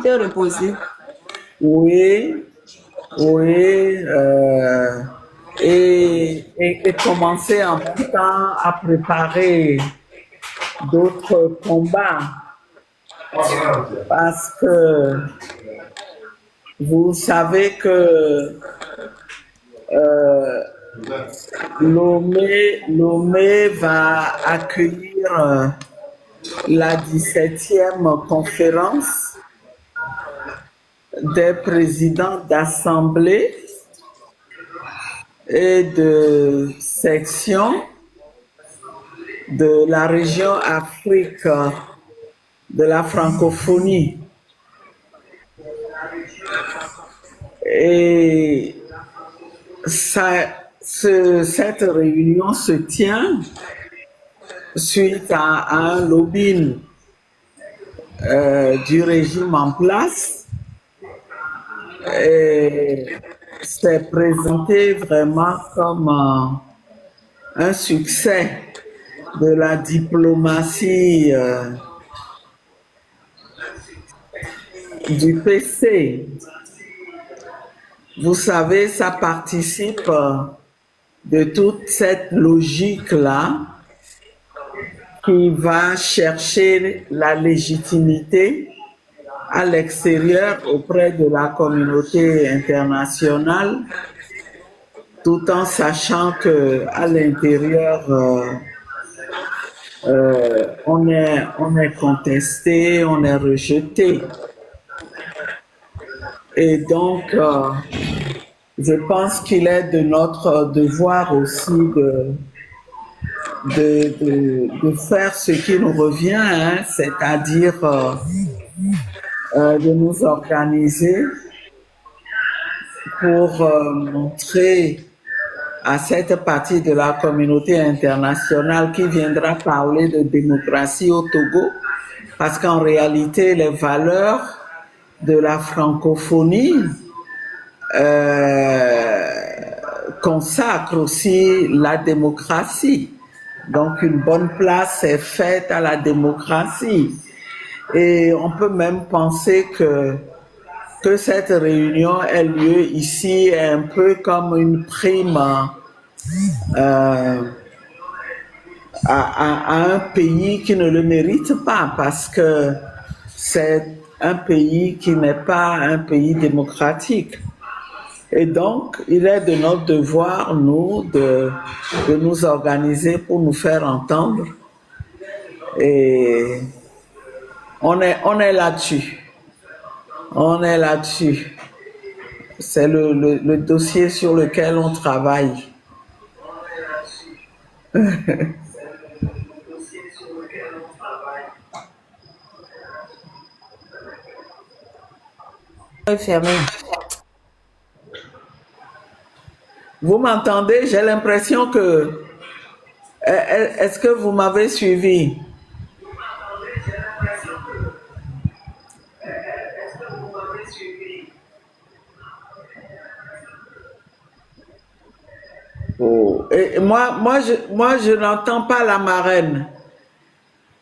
te reposer. Oui, oui, et commencer en même temps à préparer d'autres combats parce que vous savez que euh, Lomé va accueillir la 17e conférence des présidents d'assemblée et de section de la région Afrique de la francophonie. Et cette réunion se tient suite à un lobbying du régime en place. Et c'est présenté vraiment comme un succès de la diplomatie du PC. Vous savez, ça participe de toute cette logique-là qui va chercher la légitimité à l'extérieur auprès de la communauté internationale, tout en sachant que à l'intérieur, on est contesté, on est rejeté. Et donc, je pense qu'il est de notre devoir aussi de faire ce qui nous revient, hein, c'est-à-dire de nous organiser pour montrer à cette partie de la communauté internationale qui viendra parler de démocratie au Togo, parce qu'en réalité, les valeurs de la francophonie consacrent aussi la démocratie. Donc, une bonne place est faite à la démocratie. Et on peut même penser que cette réunion ait lieu ici est un peu comme une prime à un pays qui ne le mérite pas, parce que c'est un pays qui n'est pas un pays démocratique. Et donc, il est de notre devoir, nous, de nous organiser pour nous faire entendre. Et on est là-dessus. On est là-dessus. C'est le dossier sur lequel on travaille. Fermé. Vous m'entendez? J'ai l'impression que... Est-ce que vous m'avez suivi? Oh. Et moi, je n'entends pas la marraine.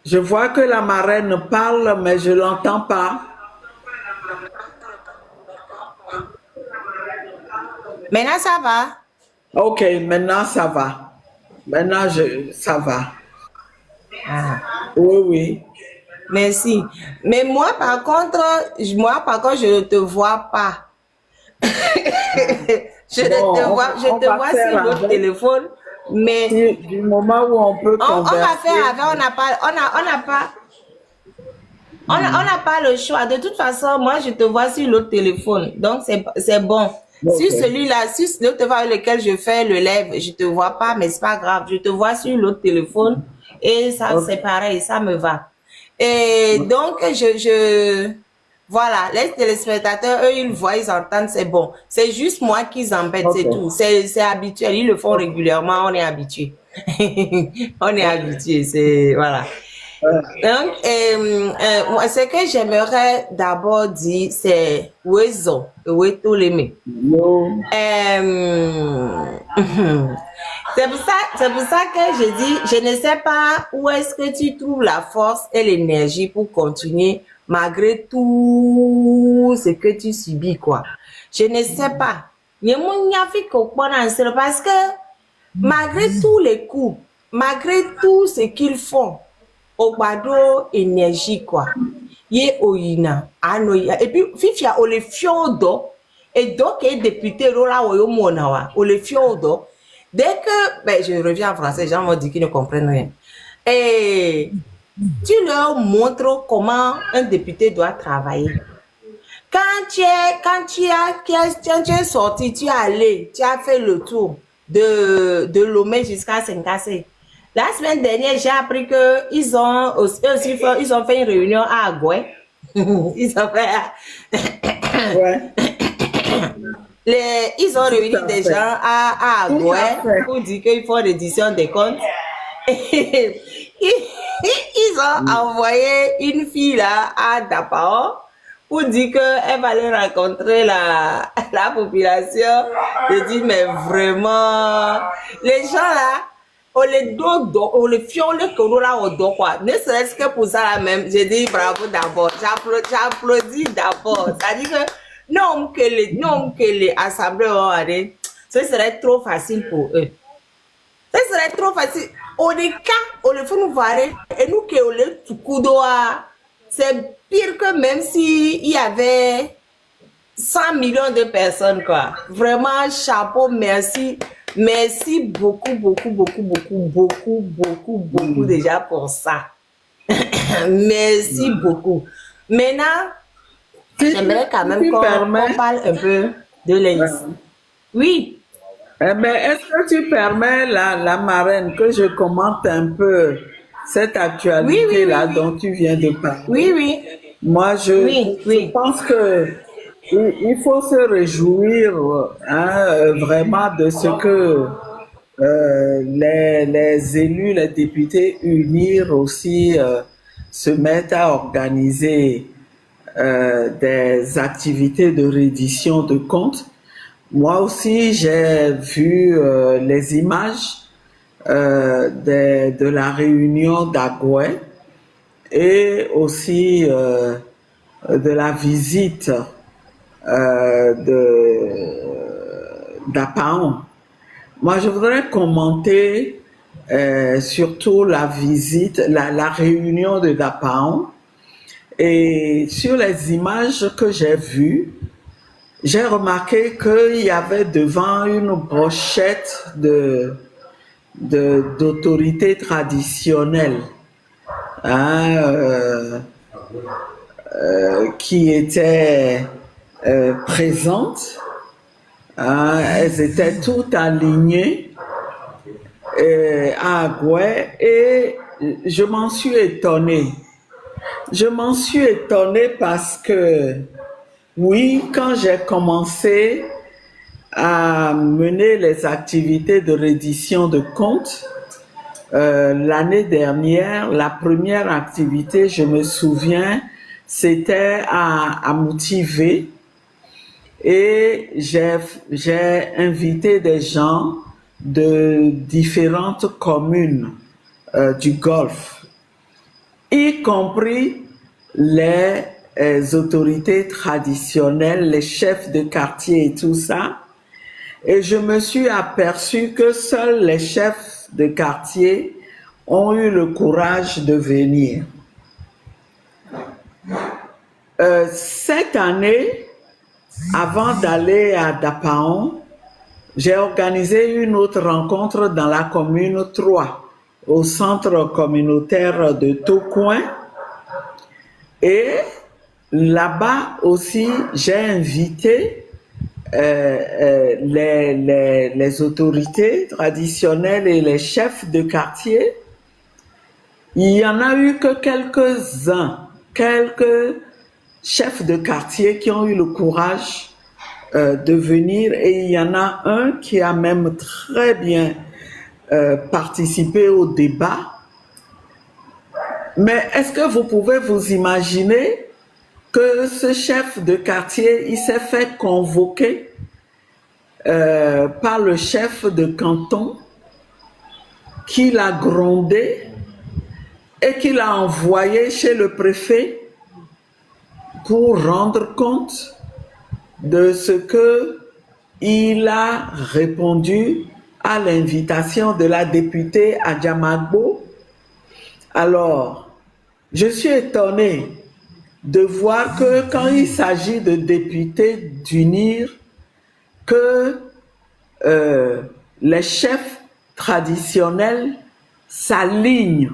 Je vois que la marraine parle, mais je l'entends pas. Maintenant, ça va? Ok, maintenant ça va. Maintenant, ça va. Ah. Oui, oui. Merci. Mais moi, par contre, je ne te vois pas. Je te vois sur l'autre téléphone, mais du moment où on peut converser. On va faire avec, on n'a pas le choix. De toute façon, moi, je te vois sur l'autre téléphone. Donc, c'est bon. Okay. Sur celui-là, sur l'autre téléphone avec lequel je fais le live, je te vois pas, mais c'est pas grave. Je te vois sur l'autre téléphone et ça, okay. C'est pareil, ça me va. Et donc, voilà, les téléspectateurs, eux, ils voient, ils entendent, c'est bon. C'est juste moi qui embête, okay. C'est tout. C'est habituel, ils le font régulièrement, on est habitué. On est habitué, c'est, voilà. Donc, moi, ce que j'aimerais d'abord dire, c'est Wezo, Wetoleme. C'est pour ça que je dis, je ne sais pas où est-ce que tu trouves la force et l'énergie pour continuer malgré tout tout ce que tu subis, quoi. Je ne sais pas. Parce que malgré tous les coups, malgré tout ce qu'ils font, au bado énergie, quoi. Yé oyina, anoya. Et puis, fifia, o le fiodo. Et donc, est député, Rola Oyomonawa, o le fiodo. Dès que, ben, je reviens en français, les gens m'ont dit qu'ils ne comprennent rien. Et tu leur montres comment un député doit travailler. Quand tu es sorti, tu es allé, tu as fait le tour de Lomé jusqu'à Senkassé. La semaine dernière, j'ai appris que ils ont fait une réunion à Agoué. Ils ont fait. Ouais. Ils ont réuni des gens à Agoué pour dire qu'ils font l'édition des comptes. Ils ont envoyé une fille là à Dapao pour dire qu'elle va aller rencontrer la population. Je dis, mais vraiment, les gens là, on les fiole que là au dos quoi. Ne serait-ce que pour ça là même, je dis bravo d'abord. J'applaudis d'abord. C'est-à-dire que non que les assemblées vont aller, ce serait trop facile pour eux. Ce serait trop facile. Au cas, on le fait nous voir et nous que on le tukudoa, c'est pire que même si il y avait 100 millions de personnes quoi. Vraiment chapeau, merci. Merci beaucoup déjà pour ça. Merci beaucoup. Maintenant, j'aimerais quand même qu'on parle un peu de l'Aïs. Oui. Eh bien, est-ce que tu permets la marraine que je commente un peu cette actualité-là dont tu viens de parler? Oui. Moi, je pense que il faut se réjouir vraiment de ce que les élus, les députés unir aussi se mettent à organiser des activités de reddition de comptes. Moi aussi, j'ai vu les images de la réunion d'Agoué et aussi de la visite d'Apaon. Moi, je voudrais commenter surtout la visite, la réunion de Dapaon. Et sur les images que j'ai vues, j'ai remarqué qu'il y avait devant une brochette d'autorités traditionnelles qui étaient présentes. Elles étaient toutes alignées à Agoué et je m'en suis étonné. Je m'en suis étonné parce que, oui, quand j'ai commencé à mener les activités de reddition de comptes, l'année dernière, la première activité, je me souviens, c'était à Moutivé et j'ai invité des gens de différentes communes du Golfe, y compris les autorités traditionnelles, les chefs de quartier et tout ça. Et je me suis aperçu que seuls les chefs de quartier ont eu le courage de venir. Cette année, avant d'aller à Dapaon, j'ai organisé une autre rencontre dans la commune 3, au centre communautaire de Tocoin. Et là-bas aussi, j'ai invité les autorités traditionnelles et les chefs de quartier. Il y en a eu que quelques-uns, quelques chefs de quartier qui ont eu le courage de venir, et il y en a un qui a même très bien participé au débat. Mais est-ce que vous pouvez vous imaginer que ce chef de quartier, il s'est fait convoquer par le chef de canton, qui l'a grondé et qui l'a envoyé chez le préfet pour rendre compte de ce que il a répondu à l'invitation de la députée Adjamagbo. Alors, je suis étonné de voir que quand il s'agit de députés d'unir, que les chefs traditionnels s'alignent.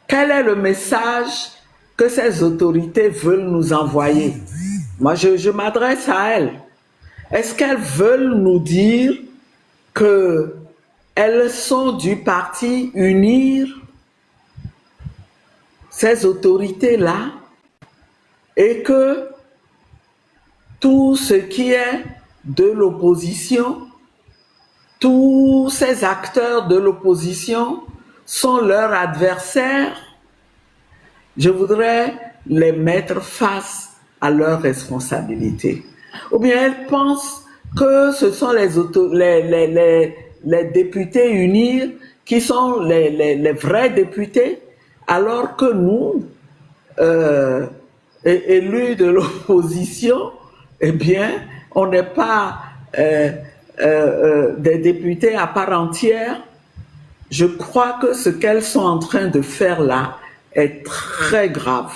Quel est le message que ces autorités veulent nous envoyer? Moi, je m'adresse à elles. Est-ce qu'elles veulent nous dire qu'elles sont du parti Unir, ces autorités-là, et que tout ce qui est de l'opposition, tous ces acteurs de l'opposition sont leurs adversaires? Je voudrais les mettre face à leurs responsabilités. Ou bien elles pensent que ce sont les députés Unir qui sont les vrais députés, alors que nous, élus de l'opposition, eh bien, on n'est pas des députés à part entière. Je crois que ce qu'elles sont en train de faire là est très grave.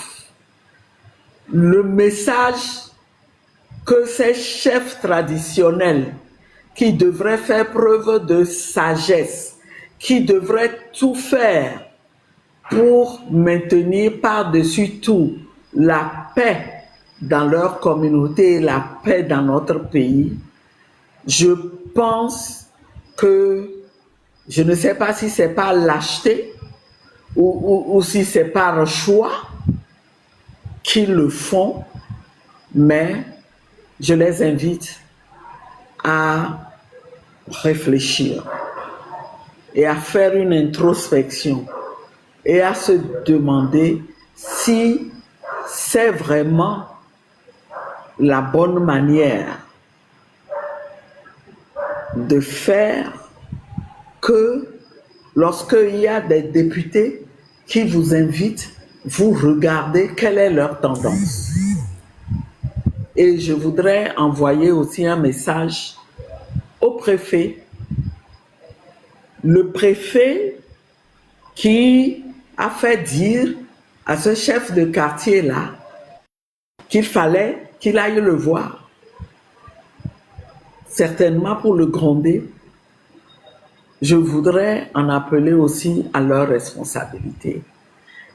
Le message que ces chefs traditionnels qui devraient faire preuve de sagesse, qui devraient tout faire pour maintenir par-dessus tout la paix dans leur communauté, la paix dans notre pays, je pense que, je ne sais pas si c'est par lâcheté ou si c'est par choix qu'ils le font, mais je les invite à réfléchir et à faire une introspection et à se demander si c'est vraiment la bonne manière de faire que lorsqu'il y a des députés qui vous invitent, vous regardez quelle est leur tendance. Et je voudrais envoyer aussi un message au préfet. Le préfet qui a fait dire à ce chef de quartier-là qu'il fallait qu'il aille le voir, certainement pour le gronder. Je voudrais en appeler aussi à leur responsabilité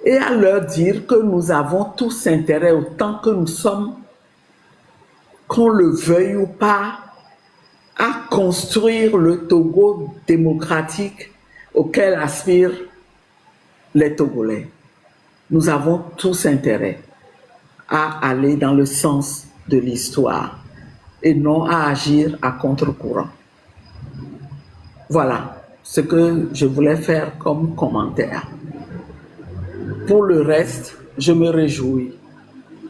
et à leur dire que nous avons tous intérêt, autant que nous sommes, qu'on le veuille ou pas, à construire le Togo démocratique auquel aspirent les Togolais. Nous avons tous intérêt à aller dans le sens de l'histoire et non à agir à contre-courant. Voilà ce que je voulais faire comme commentaire. Pour le reste, je me réjouis.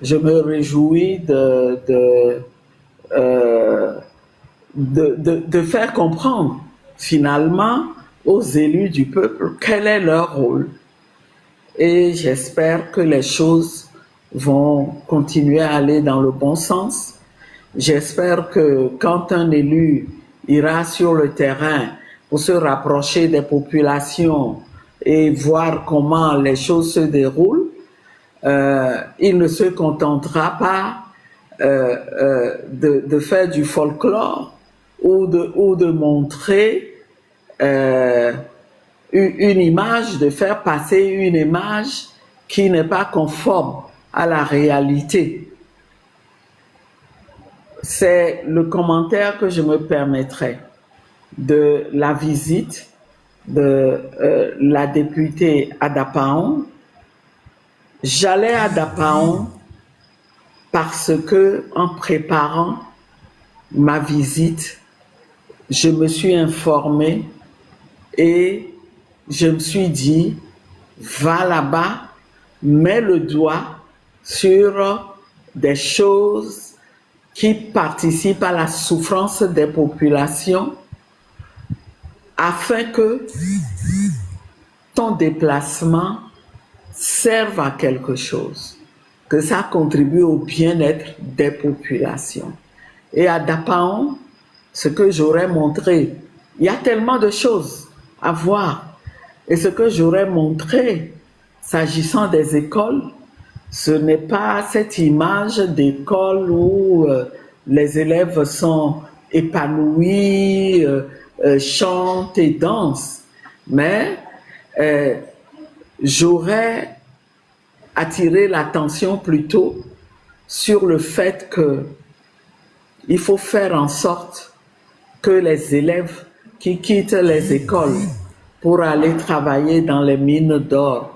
Je me réjouis de faire comprendre finalement aux élus du peuple quel est leur rôle. Et j'espère que les choses vont continuer à aller dans le bon sens. J'espère que quand un élu ira sur le terrain pour se rapprocher des populations et voir comment les choses se déroulent, il ne se contentera pas de faire du folklore ou de montrer une image, de faire passer une image qui n'est pas conforme à la réalité. C'est le commentaire que je me permettrai de la visite de la députée Adapaon. J'allais à Adapaon parce que, en préparant ma visite, je me suis informée et je me suis dit, va là-bas, mets le doigt sur des choses qui participent à la souffrance des populations afin que ton déplacement serve à quelque chose. que ça contribue au bien-être des populations. Et à Dapaon, ce que j'aurais montré, il y a tellement de choses à voir. Et ce que j'aurais montré, s'agissant des écoles, ce n'est pas cette image d'école où les élèves sont épanouis, chantent et dansent, mais j'aurais attiré l'attention plutôt sur le fait que il faut faire en sorte que les élèves qui quittent les écoles pour aller travailler dans les mines d'or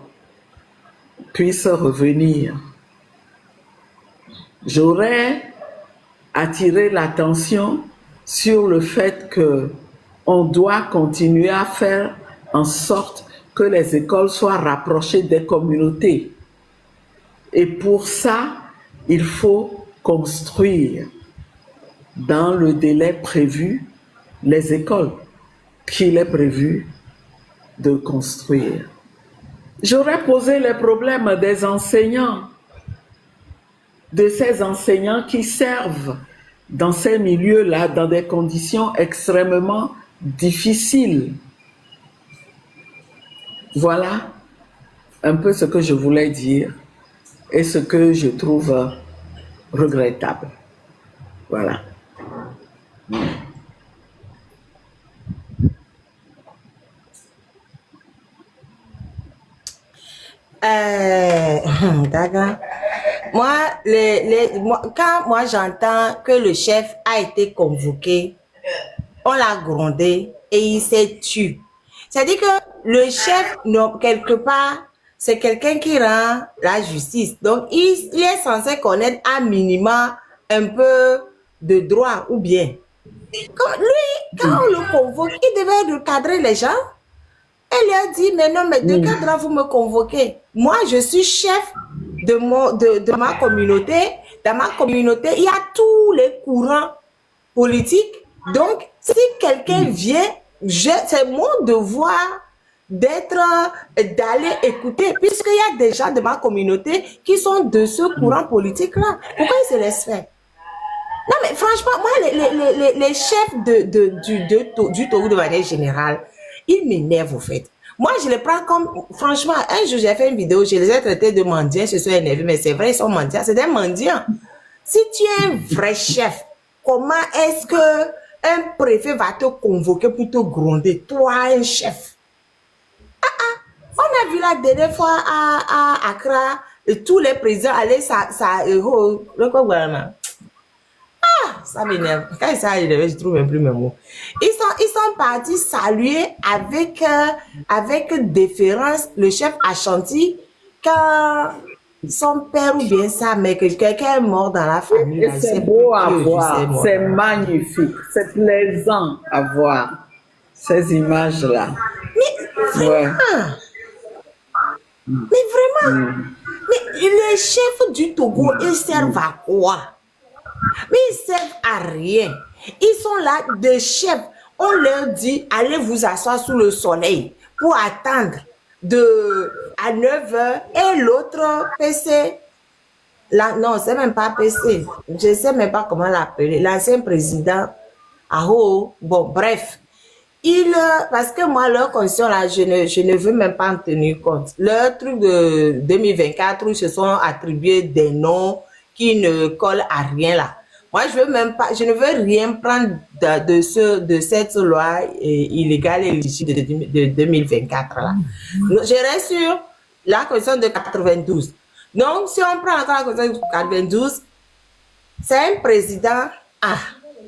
puissent revenir. J'aurais attiré l'attention sur le fait que on doit continuer à faire en sorte que les écoles soient rapprochées des communautés. Et pour ça, il faut construire dans le délai prévu les écoles qu'il est prévu de construire. J'aurais posé les problèmes des enseignants, de ces enseignants qui servent dans ces milieux-là dans des conditions extrêmement difficiles. Voilà un peu ce que je voulais dire et ce que je trouve regrettable. Voilà. D'accord. Moi, quand moi j'entends que le chef a été convoqué, on l'a grondé et il s'est tué. C'est-à-dire que le chef, non, quelque part, c'est quelqu'un qui rend la justice. Donc, il est censé connaître à minima un peu de droit ou bien. Quand on le convoque, il devait recadrer les gens. Elle lui a dit, mais non, mais de quel droit vous me convoquez? Moi, je suis chef de ma communauté. Dans ma communauté, il y a tous les courants politiques. Donc, si quelqu'un vient, c'est mon devoir d'aller écouter, puisqu'il y a des gens de ma communauté qui sont de ce courant politique-là. Pourquoi ils se laissent faire? Non, mais franchement, moi, les chefs du Togo de manière générale, ils m'énervent, au fait. Moi, je les prends comme... Franchement, un jour, j'ai fait une vidéo, je les ai traités de mendiants, je suis énervé, mais c'est vrai, ils sont mendiants, c'est des mendiants. Si tu es un vrai chef, comment est-ce que un préfet va te convoquer pour te gronder, toi, un chef? On a vu la dernière fois à Accra, tous les présidents allaient ça m'énerve. Quand ça arrive, je trouve même plus mes mots. Ils sont partis saluer avec déférence le chef Ashanti quand son père ou bien sa mère, que quelqu'un est mort dans la famille. C'est beau à voir, c'est magnifique, c'est plaisant à voir ces images-là. Mais vraiment, mais les chefs du Togo, ils servent à quoi? Mais ils servent à rien. Ils sont là, des chefs. On leur dit, allez vous asseoir sous le soleil pour attendre à 9h. Et l'autre PC, là, non, c'est même pas PC. Je ne sais même pas comment l'appeler. L'ancien président, bon, bref. Parce que moi, leur condition là, je ne veux même pas en tenir compte. Leur truc de 2024, où ils se sont attribués des noms qui ne collent à rien là. Moi, je ne veux rien prendre de cette loi illégale et illégitime de 2024 là. Je reste sur la constitution de 92. Donc, si on prend encore la constitution de 92, c'est un président,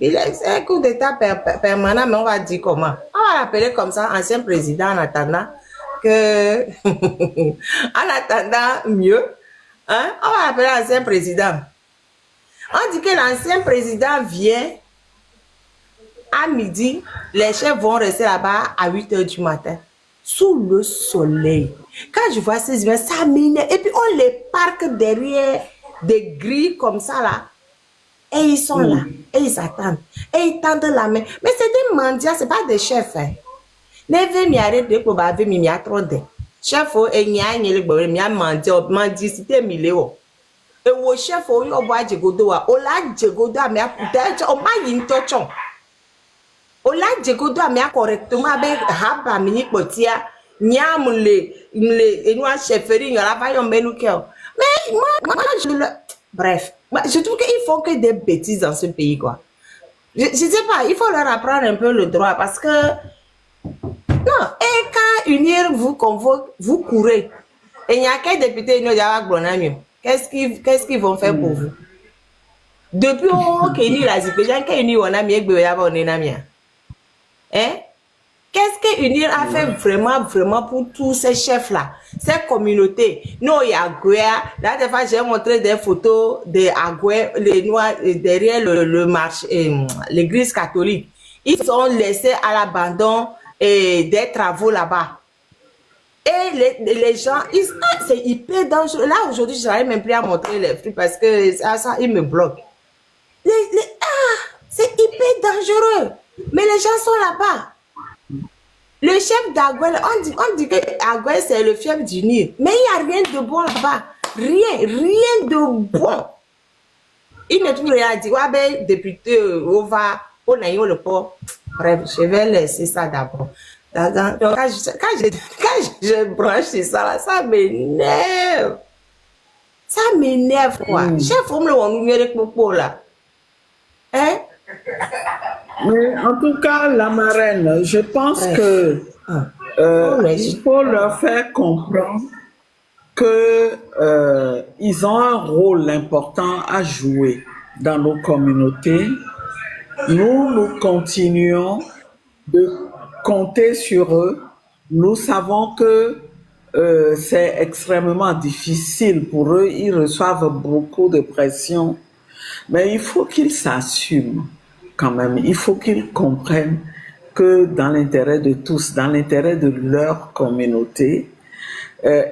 c'est un coup d'état permanent, mais on va dire comment? On va l'appeler comme ça, ancien président, en attendant que, en attendant mieux, hein, on va l'appeler ancien président. On dit que l'ancien président vient à midi, les chefs vont rester là-bas à 8h du matin, sous le soleil. Quand je vois ces images, ça m'énerve. Et puis on les parque derrière des grilles comme ça là. Et ils sont là, et ils attendent, et ils tendent la main. Mais c'est des mendiants, ce n'est pas des chefs. Hein. Les mi arrêtent de pouvoir mi trop de. Chef, et n'y a ni le bourre, mi a mendicité miléo. Et au chef, au bois de godoa, au lac de godoa, mais au maïn tochon. Au lac de godoa, mais correctement, avec Haba, Mini Potia, Niam, et nous, chefferie, la vaillon Benoukel. Mais moi, je le. Bref, je trouve qu'ils font que des bêtises dans ce pays, quoi. Je sais pas, il faut leur apprendre un peu le droit parce que. Non, et quand UNIR vous convoque, vous courez. Et il n'y a qu'un député, il n'y a pas de qu'est-ce qu'ils vont faire pour vous? Depuis qu'il y a la situation, qu'il y a hein? Qu'est-ce que UNIR a fait vraiment pour tous ces chefs-là, ces communautés? Non, il y a Agouya. Là, des fois, j'ai montré des photos de Agouya, les Noirs, derrière le marché, l'église catholique. Ils sont laissés à l'abandon des travaux là-bas. Et les gens, c'est hyper dangereux. Là, aujourd'hui, je n'arrive même plus à montrer les fruits parce que ça ils me bloquent. C'est hyper dangereux. Mais les gens sont là-bas. Le chef d'Agouel, on dit que Agouel, c'est le chef du Nil. Mais il n'y a rien de bon là-bas. Rien de bon. Il ne trouve rien à dire. Ouais, ben, député, on va, on a eu le port. Bref, je vais laisser ça d'abord. Donc, quand je branche ça, là, ça m'énerve. Ça m'énerve, quoi. Chef, on me le numérique pour là. Hein? Mais en tout cas, la marraine, je pense que il faut leur faire comprendre que ils ont un rôle important à jouer dans nos communautés. Nous continuons de compter sur eux. Nous savons que c'est extrêmement difficile pour eux. Ils reçoivent beaucoup de pression. Mais il faut qu'ils s'assument quand même. Il faut qu'ils comprennent que dans l'intérêt de tous, dans l'intérêt de leur communauté,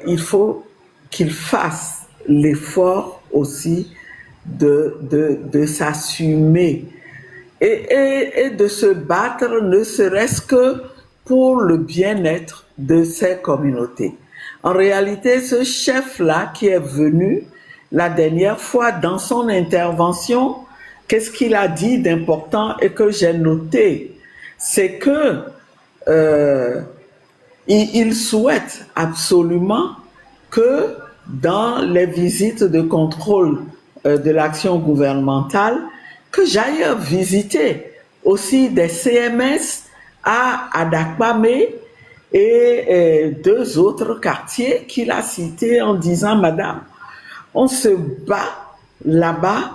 il faut qu'ils fassent l'effort aussi de s'assumer et de se battre, ne serait-ce que pour le bien-être de ces communautés. En réalité, ce chef-là qui est venu la dernière fois dans son intervention, qu'est-ce qu'il a dit d'important et que j'ai noté? C'est que il souhaite absolument que dans les visites de contrôle de l'action gouvernementale, que j'aille visiter aussi des CMS à Adakpamé et deux autres quartiers qu'il a cités en disant, Madame, on se bat là-bas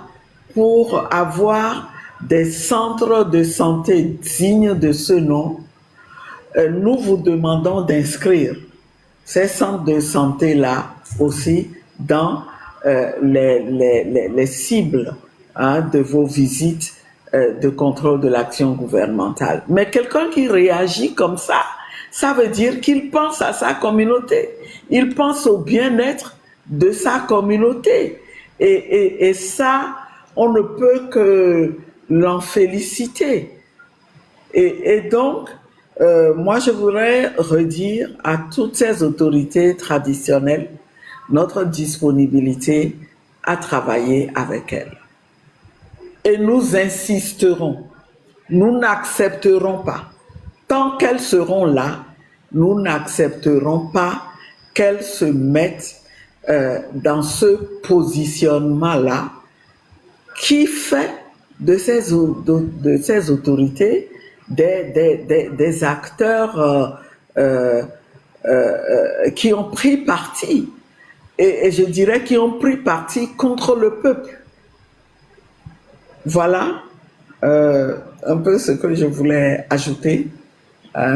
pour avoir des centres de santé dignes de ce nom. Nous vous demandons d'inscrire ces centres de santé-là aussi dans les cibles de vos visites de contrôle de l'action gouvernementale. Mais quelqu'un qui réagit comme ça veut dire qu'il pense à sa communauté. Il pense au bien-être de sa communauté. Et ça, on ne peut que l'en féliciter. Et donc, moi, je voudrais redire à toutes ces autorités traditionnelles notre disponibilité à travailler avec elles. Et nous insisterons, nous n'accepterons pas, tant qu'elles seront là, nous n'accepterons pas qu'elles se mettent dans ce positionnement-là qui fait de ces autorités des acteurs qui ont pris parti, et je dirais qui ont pris parti contre le peuple. Voilà un peu ce que je voulais ajouter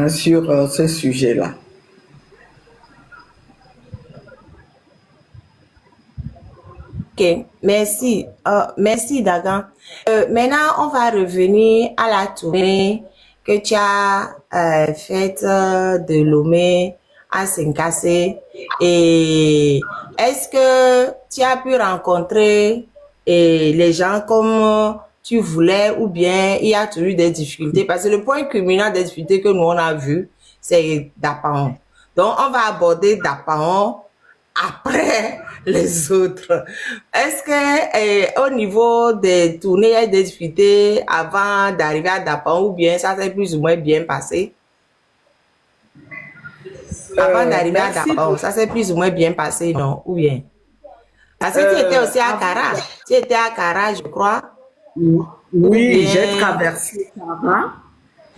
sur ce sujet-là. Ok, merci. Merci Dagan. Maintenant, on va revenir à la tournée que tu as faite de Lomé à Senkassé. Et est-ce que tu as pu rencontrer les gens comme tu voulais ou bien il y a toujours des difficultés? Parce que le point culminant des difficultés que nous on a vu, c'est Dapaon. Donc, on va aborder Dapaon après les autres. Est-ce que au niveau des tournées et des difficultés avant d'arriver à Dapan ou bien ça s'est plus ou moins bien passé? Avant d'arriver à Merci Dapan, pour... ça s'est plus ou moins bien passé, non? Ou bien? Parce que tu étais aussi à avant Cara. Tu étais à Cara, je crois. Ou Oui, bien...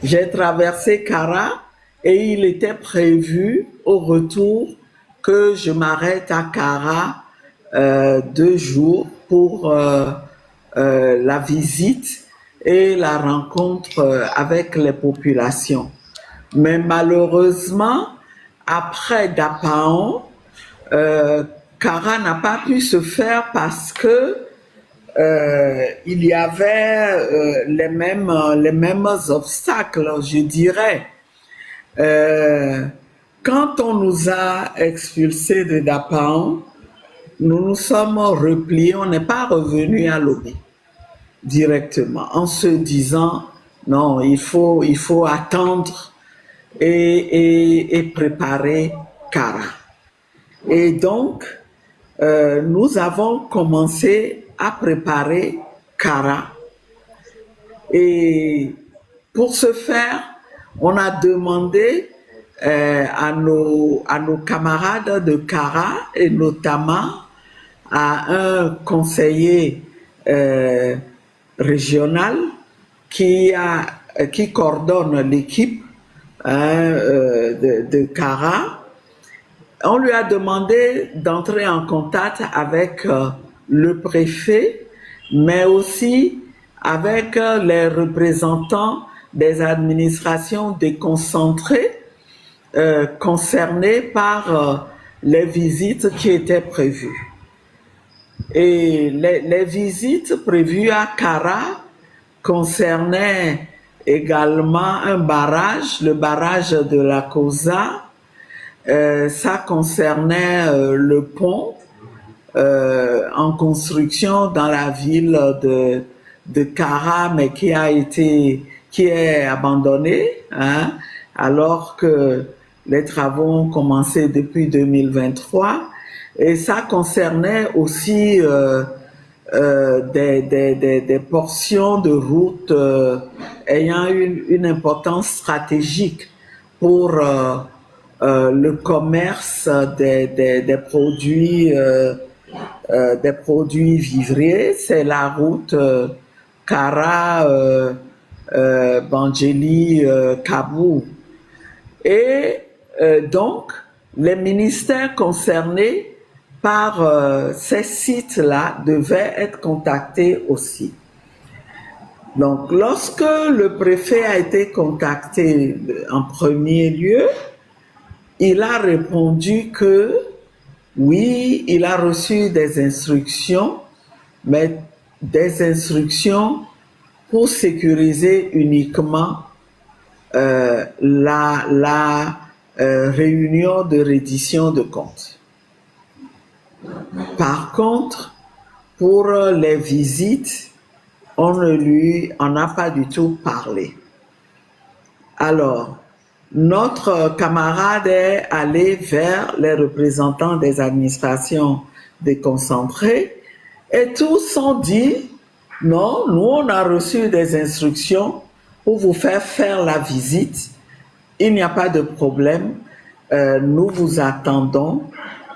J'ai traversé Cara et il était prévu au retour que je m'arrête à Cara 2 jours pour la visite et la rencontre avec les populations. Mais malheureusement, après Dapaon, euh, Cara n'a pas pu se faire parce que il y avait les mêmes obstacles, je dirais. Euh, Quand on nous a expulsés de Dapaon, nous nous sommes repliés, on n'est pas revenu à Lomé directement en se disant non, il faut attendre et préparer Kara. Et donc, nous avons commencé à préparer Kara. Et pour ce faire, on a demandé à nos camarades de Kara et notamment à un conseiller euh, régional qui coordonne l'équipe de Kara. On lui a demandé d'entrer en contact avec le préfet, mais aussi avec les représentants des administrations déconcentrées concernées par les visites qui étaient prévues. Et les visites prévues à Kara concernaient également un barrage, le barrage de la Cosa. Ça concernait le pont en construction dans la ville de Kara, mais qui est abandonné, hein, alors que les travaux ont commencé depuis 2023. Et ça concernait aussi des portions de route ayant une importance stratégique pour le commerce des produits vivriers. C'est la route Kara, Bangeli, Kabou. Et donc, les ministères concernés par ces sites-là devaient être contactés aussi. Donc, lorsque le préfet a été contacté en premier lieu, il a répondu que oui, il a reçu des instructions, mais des instructions pour sécuriser uniquement la réunion de reddition de comptes. Par contre, pour les visites, on ne lui en a pas du tout parlé. Alors, notre camarade est allé vers les représentants des administrations déconcentrées et tous ont dit, non, nous on a reçu des instructions pour vous faire la visite. Il n'y a pas de problème. Nous vous attendons.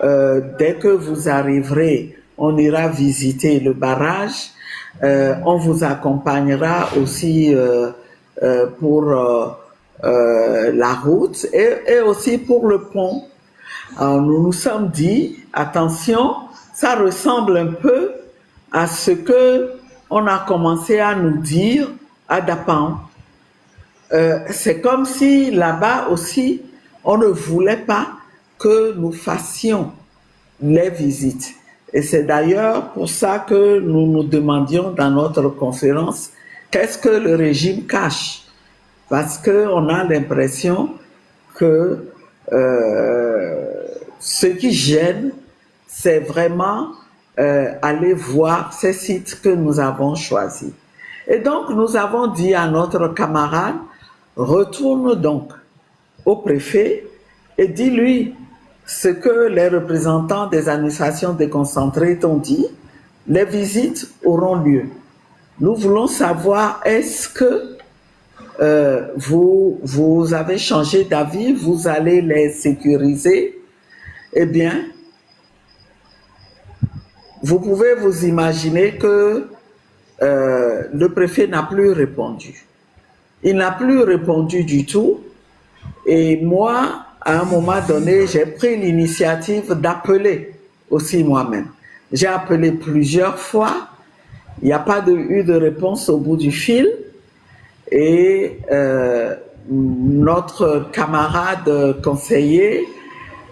Dès que vous arriverez, on ira visiter le barrage. On vous accompagnera aussi pour la route et aussi pour le pont. Alors, nous nous sommes dit, attention, ça ressemble un peu à ce que on a commencé à nous dire à Dapan. C'est comme si là-bas aussi, on ne voulait pas que nous fassions les visites. Et c'est d'ailleurs pour ça que nous nous demandions dans notre conférence, qu'est-ce que le régime cache? Parce qu'on a l'impression que ce qui gêne, c'est vraiment aller voir ces sites que nous avons choisis. Et donc, nous avons dit à notre camarade, retourne donc au préfet et dis-lui ce que les représentants des administrations déconcentrées t'ont dit, les visites auront lieu. Nous voulons savoir, est-ce que vous avez changé d'avis, vous allez les sécuriser? Eh bien, vous pouvez vous imaginer que le préfet n'a plus répondu. Il n'a plus répondu du tout. Et moi, à un moment donné, j'ai pris l'initiative d'appeler aussi moi-même. J'ai appelé plusieurs fois. Il n'y a pas eu de réponse au bout du fil. Et notre camarade conseiller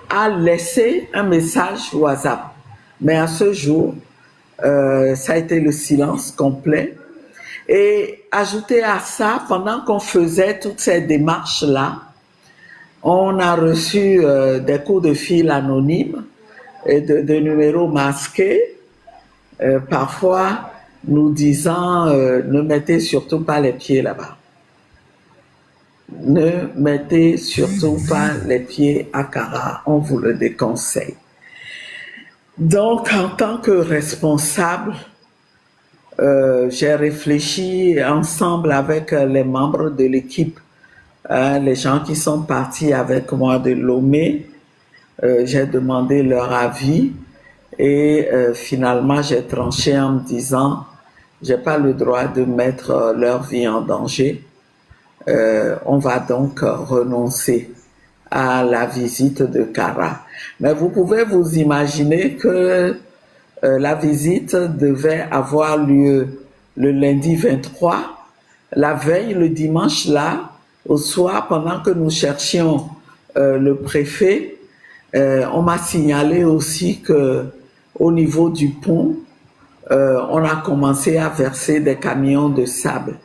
a laissé un message WhatsApp. Mais à ce jour, ça a été le silence complet. Et ajouté à ça, pendant qu'on faisait toutes ces démarches-là, on a reçu des coups de fil anonymes et de numéros masqués, parfois nous disant ne mettez surtout pas les pieds là-bas. Ne mettez surtout pas les pieds à Kara, on vous le déconseille. Donc, en tant que responsable, j'ai réfléchi ensemble avec les membres de l'équipe, les gens qui sont partis avec moi de Lomé. J'ai demandé leur avis et finalement j'ai tranché en me disant j'ai pas le droit de mettre leur vie en danger. On va donc renoncer à la visite de Kara. Mais vous pouvez vous imaginer que la visite devait avoir lieu le lundi 23. La veille, le dimanche là, au soir, pendant que nous cherchions le préfet, on m'a signalé aussi que au niveau du pont, on a commencé à verser des camions de sable,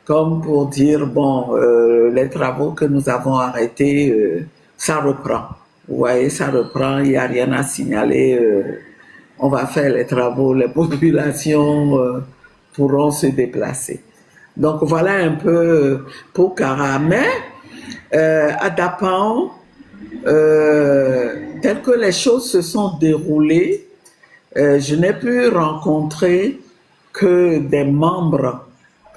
comme pour dire bon, les travaux que nous avons arrêtés, ça reprend. Vous voyez, ça reprend, il n'y a rien à signaler. On va faire les travaux, les populations pourront se déplacer. Donc voilà un peu pour Kara. Mais à Dapan, tel que les choses se sont déroulées, je n'ai pu rencontrer que des membres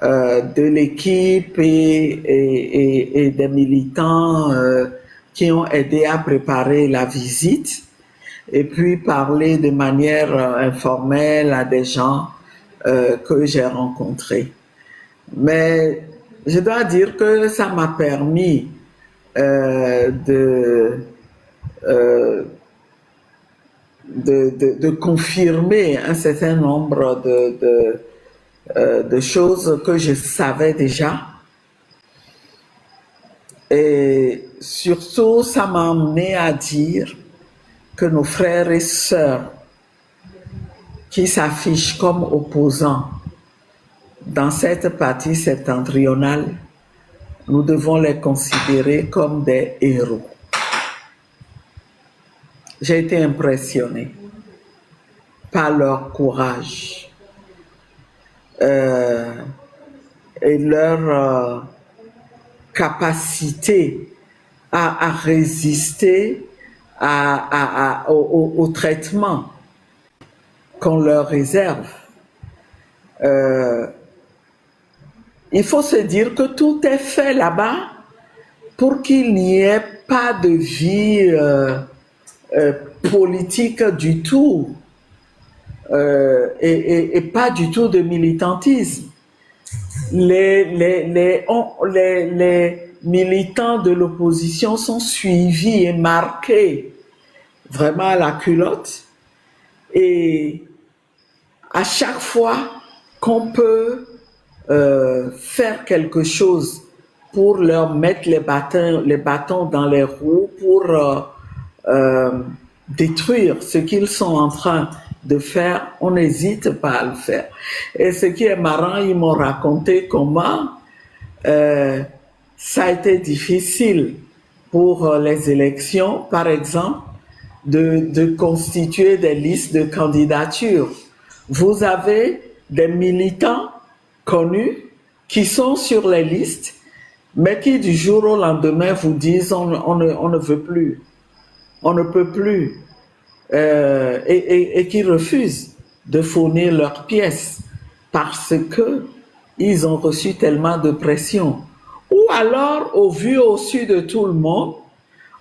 de l'équipe et des militants qui ont aidé à préparer la visite, et puis parler de manière informelle à des gens que j'ai rencontrés. Mais je dois dire que ça m'a permis de confirmer un certain nombre de choses que je savais déjà. Et surtout, ça m'a amené à dire que nos frères et sœurs qui s'affichent comme opposants dans cette partie septentrionale, nous devons les considérer comme des héros. J'ai été impressionné par leur courage et leur capacité à résister au traitement qu'on leur réserve. Il faut se dire que tout est fait là-bas pour qu'il n'y ait pas de vie politique du tout et pas du tout de militantisme. Les militants de l'opposition sont suivis et marqués vraiment à la culotte, et à chaque fois qu'on peut faire quelque chose pour leur mettre les bâtons dans les roues, pour détruire ce qu'ils sont en train de faire, on n'hésite pas à le faire. Et ce qui est marrant, ils m'ont raconté comment ça a été difficile pour les élections, par exemple, de constituer des listes de candidature. Vous avez des militants connus qui sont sur les listes, mais qui du jour au lendemain vous disent on ne veut plus. on ne peut plus, et qui refusent de fournir leurs pièces parce que ils ont reçu tellement de pression. Ou alors, au vu, au su de tout le monde,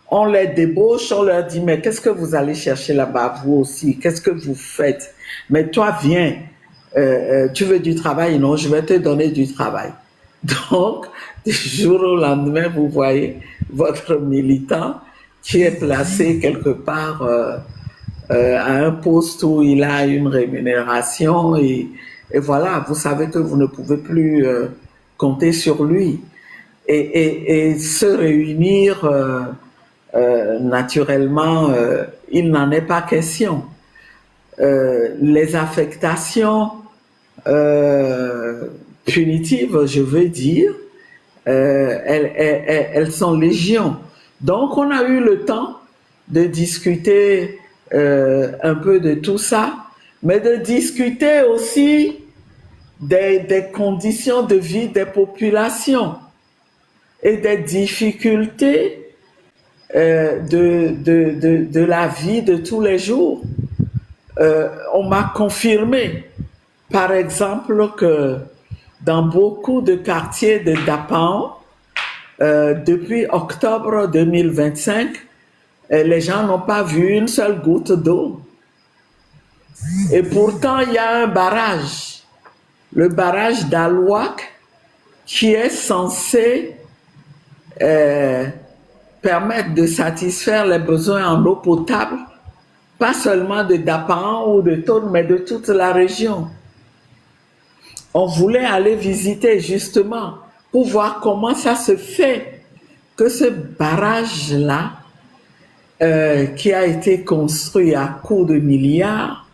on les débauche, on leur dit, mais qu'est-ce que vous allez chercher là-bas, vous aussi? Qu'est-ce que vous faites? Mais toi, viens, tu veux du travail? Non, je vais te donner du travail. Donc, du jour au lendemain, vous voyez votre militant qui est placé quelque part à un poste où il a une rémunération et voilà, vous savez que vous ne pouvez plus compter sur lui. Et se réunir, naturellement, il n'en est pas question. Les affectations punitives, je veux dire, elles sont légion. Donc, on a eu le temps de discuter un peu de tout ça, mais de discuter aussi des conditions de vie des populations et des difficultés de la vie de tous les jours. On m'a confirmé, par exemple, que dans beaucoup de quartiers de Dapan, depuis octobre 2025, les gens n'ont pas vu une seule goutte d'eau. Et pourtant, il y a un barrage, le barrage d'Alouak, qui est censé permettre de satisfaire les besoins en eau potable, pas seulement de Dapan ou de Tone, mais de toute la région. On voulait aller visiter justement pour voir comment ça se fait que ce barrage-là, qui a été construit à coups de milliards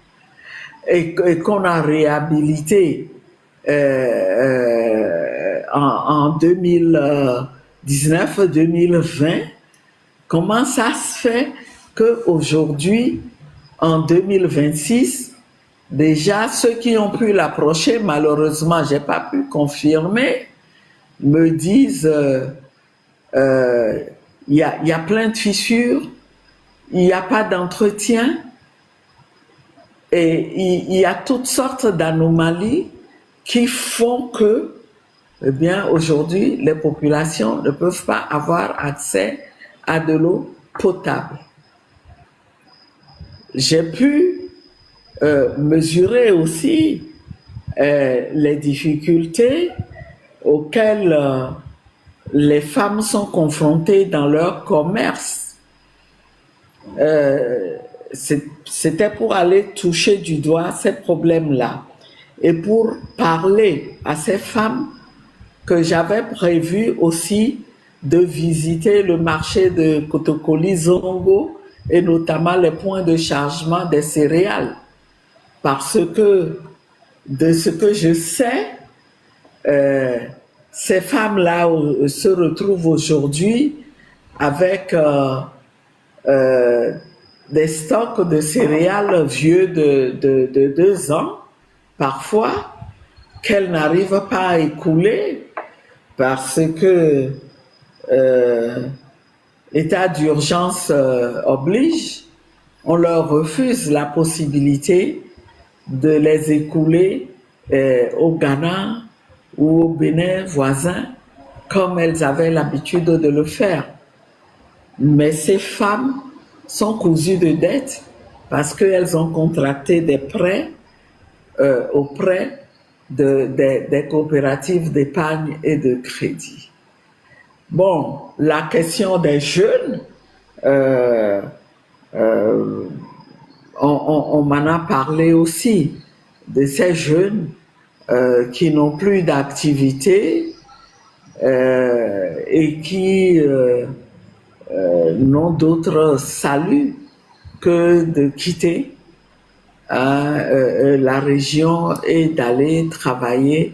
et qu'on a réhabilité en 2019-2020, comment ça se fait qu'aujourd'hui, en 2026, déjà ceux qui ont pu l'approcher, malheureusement, j'ai pas pu confirmer, me disent il y a plein de fissures, il n'y a pas d'entretien et il y a toutes sortes d'anomalies qui font que, eh bien, aujourd'hui, les populations ne peuvent pas avoir accès à de l'eau potable. J'ai pu mesurer aussi les difficultés auxquelles les femmes sont confrontées dans leur commerce. C'était pour aller toucher du doigt ces problèmes-là et pour parler à ces femmes que j'avais prévu aussi de visiter le marché de Kotokoli-Zongo et notamment les points de chargement des céréales. Parce que, de ce que je sais, ces femmes-là se retrouvent aujourd'hui avec des stocks de céréales vieux de 2 ans, parfois, qu'elles n'arrivent pas à écouler parce que état d'urgence oblige, on leur refuse la possibilité de les écouler au Ghana ou au Bénin voisin comme elles avaient l'habitude de le faire. Mais ces femmes sont cousues de dettes parce qu'elles ont contracté des prêts auprès des coopératives d'épargne et de crédit. Bon, la question des jeunes, on m'en a parlé aussi, de ces jeunes qui n'ont plus d'activité et qui n'ont d'autre salut que de quitter la région et d'aller travailler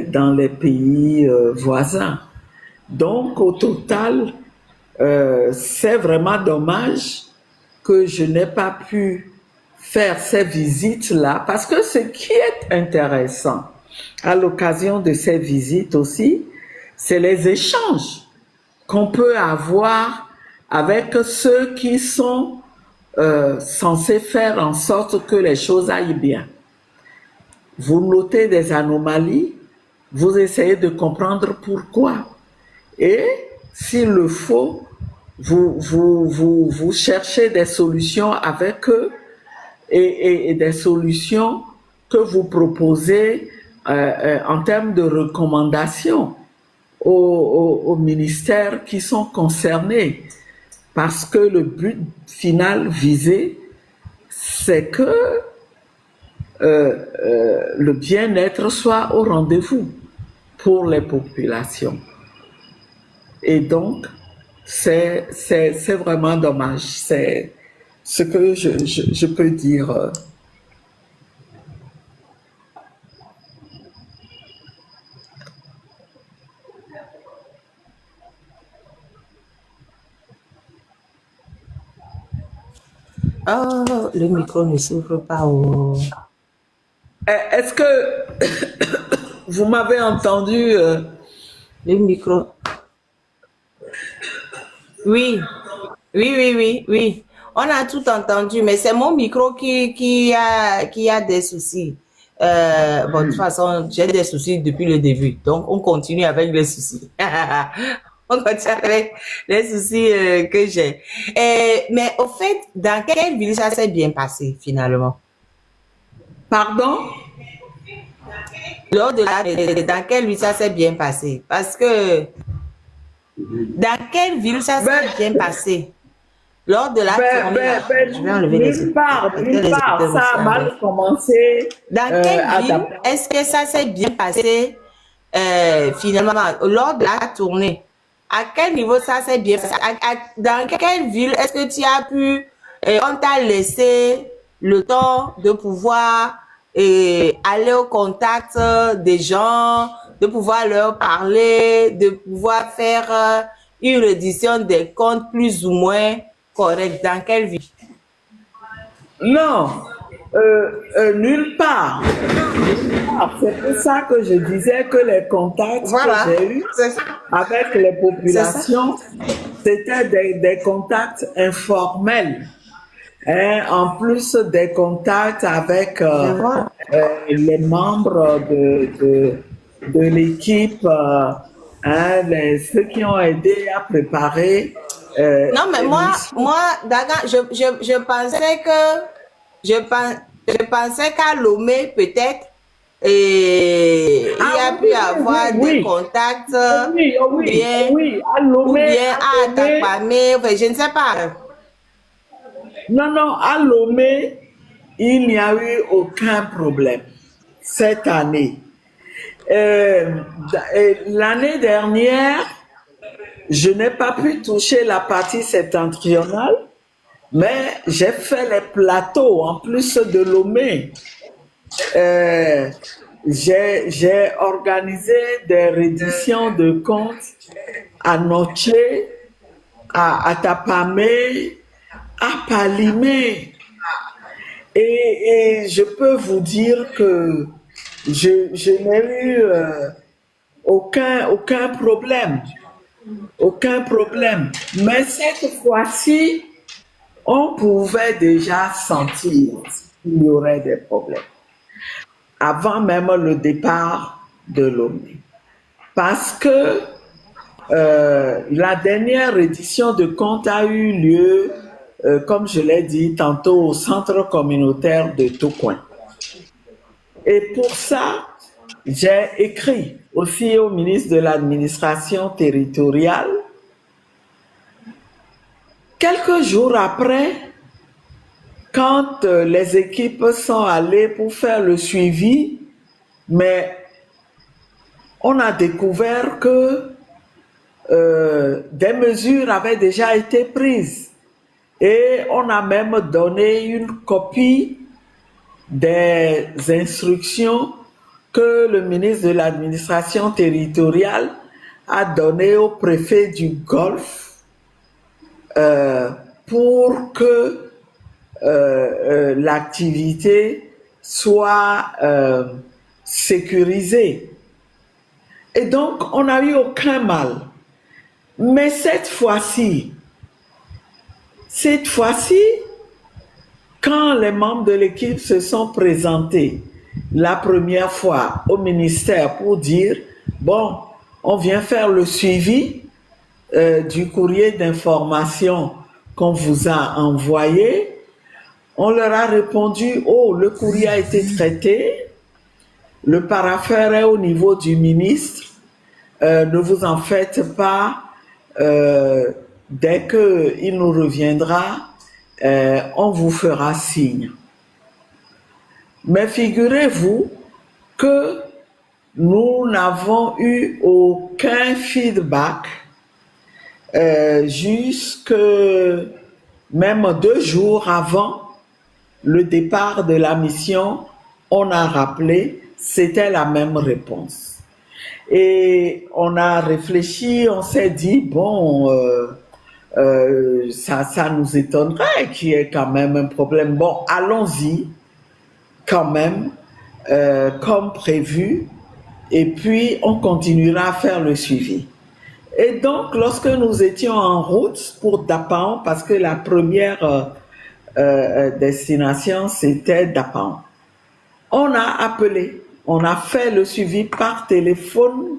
dans les pays voisins. Donc, au total, c'est vraiment dommage que je n'ai pas pu faire ces visites-là, parce que ce qui est intéressant à l'occasion de ces visites aussi, c'est les échanges qu'on peut avoir avec ceux qui sont censés faire en sorte que les choses aillent bien. Vous notez des anomalies, vous essayez de comprendre pourquoi. Et s'il le faut, vous cherchez des solutions avec eux et des solutions que vous proposez en termes de recommandations aux ministères qui sont concernés. Parce que le but final visé, c'est que le bien-être soit au rendez-vous pour les populations. Et donc, c'est vraiment dommage. C'est ce que je peux dire. Oh, le micro ne s'ouvre pas. Oh. Est-ce que vous m'avez entendu? Le micro. Oui, oui. On a tout entendu, mais c'est mon micro qui a des soucis. Bon, de toute façon, j'ai des soucis depuis le début. Donc, on continue avec les soucis. On continue avec les soucis que j'ai. Mais au fait, dans quelle ville ça s'est bien passé, finalement? Pardon? Lors de dans quelle ville ça s'est bien passé? Parce que dans quelle ville ça s'est bien passé? Lors de la tournée, je vais enlever nulle part, ça a mal commencé. Dans quelle ville est-ce que ça s'est bien passé finalement lors de la tournée? À quel niveau ça s'est bien passé? Dans quelle ville est-ce que tu as pu, on t'a laissé le temps de pouvoir aller au contact des gens, de pouvoir leur parler, de pouvoir faire une reddition des comptes plus ou moins correcte? Dans quelle ville? Non, nulle part. C'est pour ça que je disais que les contacts Voilà, que j'ai eus avec les populations, c'était des contacts informels. Hein, en plus des contacts avec les membres de l'équipe, ceux qui ont aidé à préparer. Non, mais moi, d'accord, je pensais que, je pensais qu'à Lomé, peut-être, il y a pu avoir des contacts, ou bien à Takpamé, enfin, je ne sais pas. Non, à Lomé, il n'y a eu aucun problème cette année. L'année dernière, je n'ai pas pu toucher la partie septentrionale, mais j'ai fait les plateaux en plus de Lomé. J'ai organisé des redditions de comptes à Noche, à Tapamé, à Palimé. Et je peux vous dire que je n'ai eu aucun problème. Aucun problème. Mais cette fois-ci, on pouvait déjà sentir qu'il y aurait des problèmes. Avant même le départ de Lomé. Parce que la dernière édition de compte a eu lieu, comme je l'ai dit tantôt, au centre communautaire de Tocoin. Et pour ça, j'ai écrit aussi au ministre de l'administration territoriale. Quelques jours après, quand les équipes sont allées pour faire le suivi, mais on a découvert que des mesures avaient déjà été prises et on a même donné une copie des instructions que le ministre de l'administration territoriale a donné au préfet du Golfe pour que l'activité soit sécurisée. Et donc, on n'a eu aucun mal. Mais cette fois-ci, Cette fois-ci, quand les membres de l'équipe se sont présentés la première fois au ministère pour dire, bon, on vient faire le suivi du courrier d'information qu'on vous a envoyé, on leur a répondu, oh, le courrier a été traité, le parapheur est au niveau du ministre, ne vous en faites pas, dès qu'il nous reviendra, on vous fera signe. Mais figurez-vous que nous n'avons eu aucun feedback jusque même 2 jours avant le départ de la mission, on a rappelé, c'était la même réponse. Et on a réfléchi, on s'est dit, bon, ça nous étonnerait qu'il y ait quand même un problème. Bon, allons-y quand même, comme prévu, et puis on continuera à faire le suivi. Et donc, lorsque nous étions en route pour Dapaon, parce que la première destination, c'était Dapaon, on a appelé, on a fait le suivi par téléphone,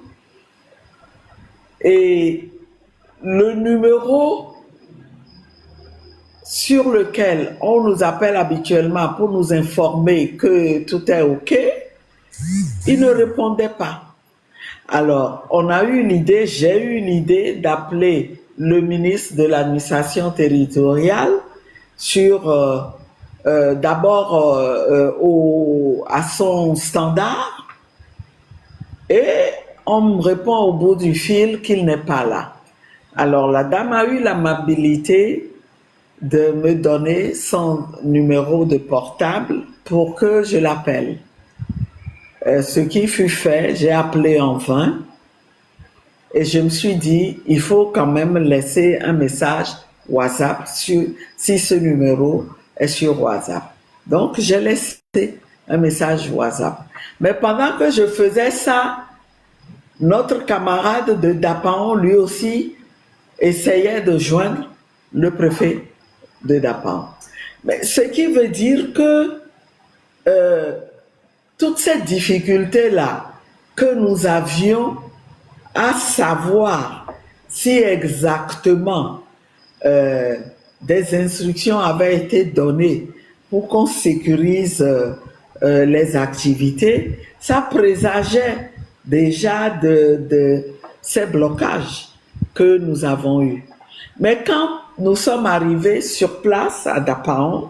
et le numéro sur lequel on nous appelle habituellement pour nous informer que tout est OK, il ne répondait pas. Alors, on a eu l'idée, j'ai eu l'idée d'appeler le ministre de l'administration territoriale sur d'abord à son standard, et on me répond au bout du fil qu'il n'est pas là. Alors, la dame a eu l'amabilité de me donner son numéro de portable pour que je l'appelle. Ce qui fut fait, j'ai appelé en vain et je me suis dit, il faut quand même laisser un message WhatsApp si ce numéro est sur WhatsApp. Donc, j'ai laissé un message WhatsApp. Mais pendant que je faisais ça, notre camarade de Dapaon, lui aussi, essayait de joindre le préfet de Dapaon. Mais ce qui veut dire que toute cette difficulté-là que nous avions à savoir si exactement des instructions avaient été données pour qu'on sécurise les activités, ça présageait déjà de ces blocages que nous avons eus. Mais quand nous sommes arrivés sur place à Dapaon,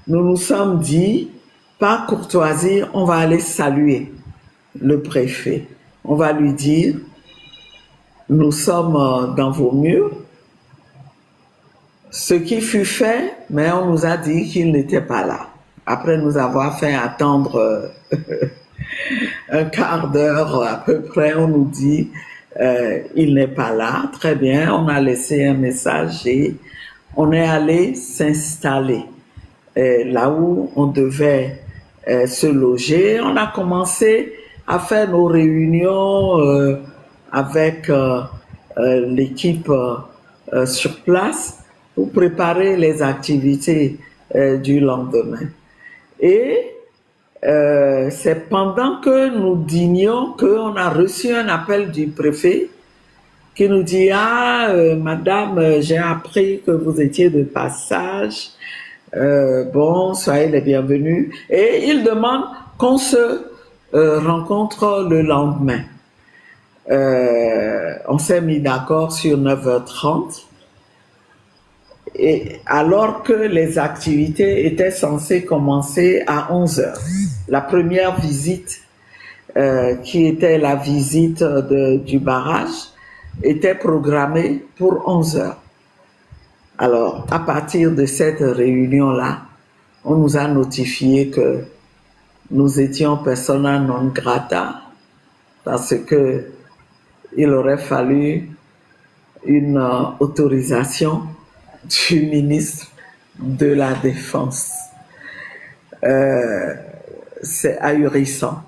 nous nous sommes dit, par courtoisie, on va aller saluer le préfet. On va lui dire, nous sommes dans vos murs. Ce qui fut fait, mais on nous a dit qu'il n'était pas là. Après nous avoir fait attendre un quart d'heure à peu près, on nous dit, il n'est pas là. Très bien, on a laissé un message et on est allé s'installer là où on devait se loger. On a commencé à faire nos réunions avec l'équipe sur place pour préparer les activités du lendemain. Et c'est pendant que nous dînions qu'on a reçu un appel du préfet qui nous dit « Ah, madame, j'ai appris que vous étiez de passage. Bon, soyez les bienvenus. » Et il demande qu'on se rencontre le lendemain. On s'est mis d'accord sur 9h30. Et alors que les activités étaient censées commencer à 11h. La première visite, qui était la visite du barrage, était programmée pour 11h. Alors, à partir de cette réunion-là, on nous a notifié que nous étions persona non grata parce que il aurait fallu une autorisation du ministre de la Défense. C'est ahurissant.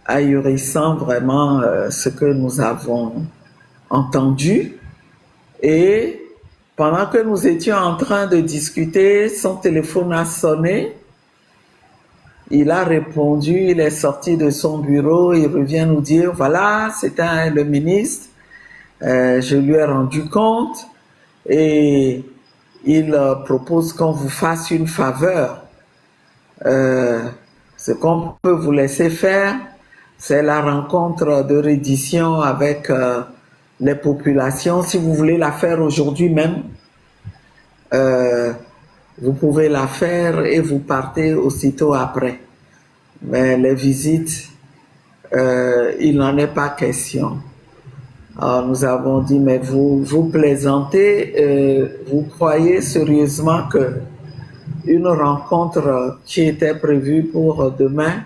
Ahurissant vraiment ce que nous avons entendu. Et Pendant que nous étions en train de discuter, son téléphone a sonné. Il a répondu, il est sorti de son bureau, il revient nous dire, voilà, c'est le ministre, je lui ai rendu compte et il propose qu'on vous fasse une faveur. Ce qu'on peut vous laisser faire, c'est la rencontre de reddition avec les populations. Si vous voulez la faire aujourd'hui même, vous pouvez la faire et vous partez aussitôt après. Mais les visites, il n'en est pas question. Alors nous avons dit, mais vous plaisantez, vous croyez sérieusement que une rencontre qui était prévue pour demain,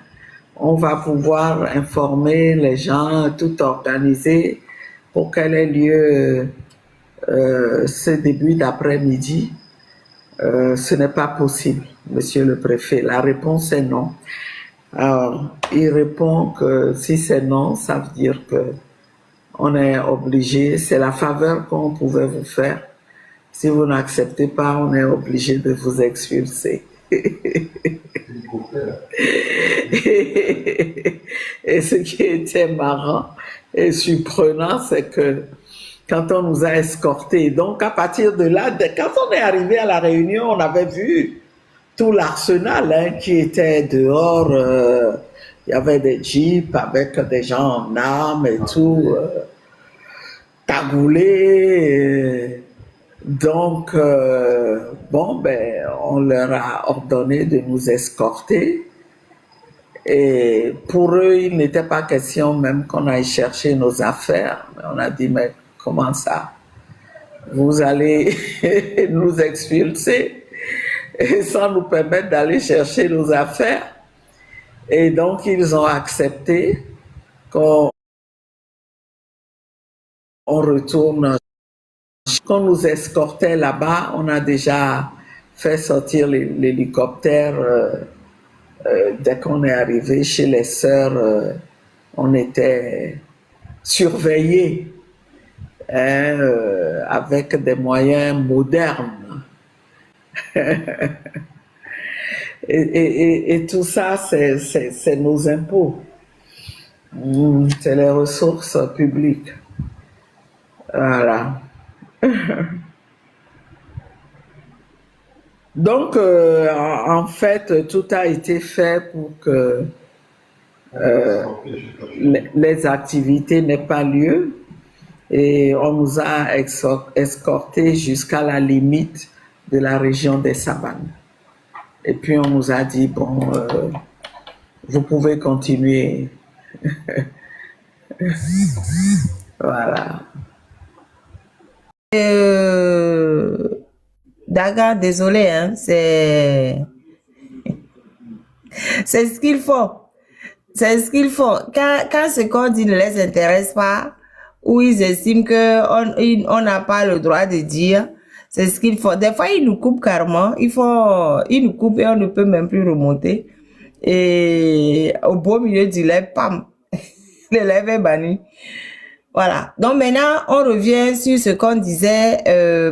on va pouvoir informer les gens, tout organiser pour qu'elle ait lieu ce début d'après-midi. Ce n'est pas possible, monsieur le préfet. La réponse est non. Alors, il répond que si c'est non, ça veut dire que on est obligé, c'est la faveur qu'on pouvait vous faire. Si vous n'acceptez pas, on est obligé de vous expulser. Et ce qui était marrant et surprenant, c'est que quand on nous a escortés, donc à partir de là, quand on est arrivé à la réunion, on avait vu tout l'arsenal qui était dehors. Il y avait des jeeps avec des gens en armes et tout, cagoulés. Donc, bon, ben, on leur a ordonné de nous escorter. Et pour eux, il n'était pas question même qu'on aille chercher nos affaires. On a dit, mais comment ça? Vous allez nous expulser et sans nous permettre d'aller chercher nos affaires. Et donc, ils ont accepté qu'on retourne. Quand on nous escortait là-bas, on a déjà fait sortir l'hélicoptère. Dès qu'on est arrivé chez les sœurs, on était surveillés avec des moyens modernes. Et tout ça, c'est nos impôts. C'est les ressources publiques. Voilà. Donc, en fait, tout a été fait pour que les activités n'aient pas lieu. Et on nous a escortés jusqu'à la limite de la région des savanes. Et puis on nous a dit, bon, vous pouvez continuer. Voilà. Daga, désolé, hein, c'est ce qu'il faut. C'est ce qu'il faut. Quand ce qu'on dit ne les intéresse pas, ou ils estiment qu'on n'a pas le droit de dire, c'est ce qu'il faut. Des fois, ils nous coupent carrément. Ils nous coupent et on ne peut même plus remonter. Et au beau milieu du lait, pam, le lèvre est banni. Voilà. Donc maintenant, on revient sur ce qu'on disait,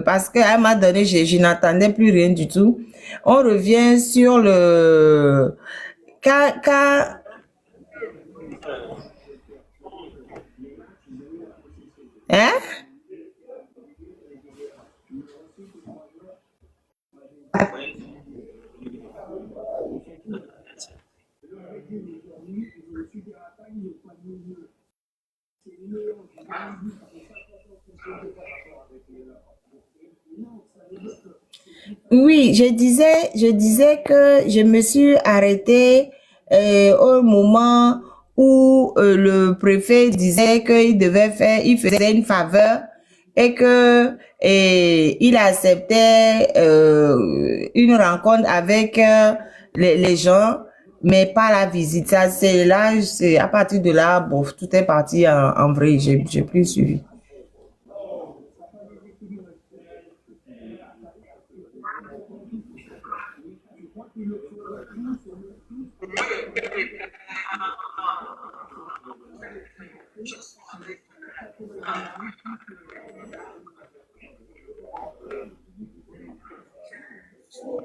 parce qu'à un moment donné, je n'entendais plus rien du tout. On revient sur le... Quand hein? Oui, je disais que je me suis arrêtée au moment où le préfet disait il faisait une faveur et que il acceptait une rencontre avec les gens, mais pas la visite. Ça, c'est à partir de là, bon, tout est parti en vrai. J'ai plus suivi.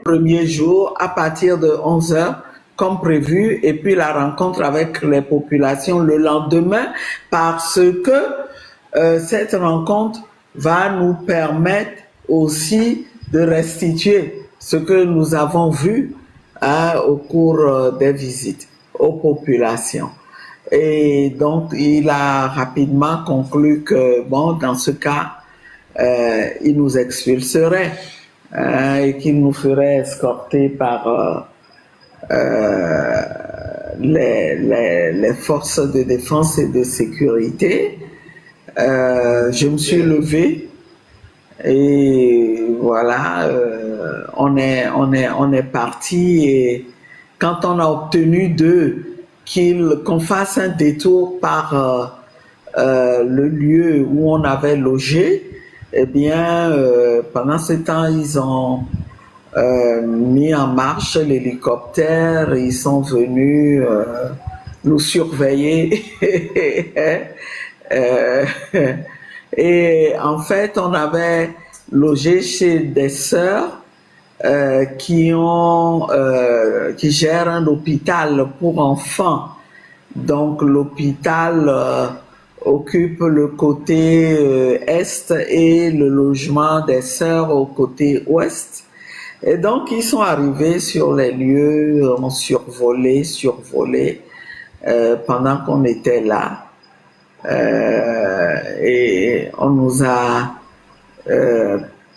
premier jour à partir de 11 heures, comme prévu, et puis la rencontre avec les populations le lendemain, parce que cette rencontre va nous permettre aussi de restituer ce que nous avons vu au cours des visites aux populations. Et donc, il a rapidement conclu que, bon, dans ce cas, il nous expulserait et qu'il nous ferait escorter par les forces de défense et de sécurité. Je me suis levé et voilà, on est parti, et quand on a obtenu d'eux qu'on fasse un détour par le lieu où on avait logé, eh bien, pendant ce temps, ils ont mis en marche l'hélicoptère, ils sont venus nous surveiller. Et en fait, on avait logé chez des sœurs qui gèrent un hôpital pour enfants. Donc l'hôpital occupe le côté est et le logement des sœurs au côté ouest. Et donc ils sont arrivés sur les lieux, ont survolé pendant qu'on était là. Et on nous a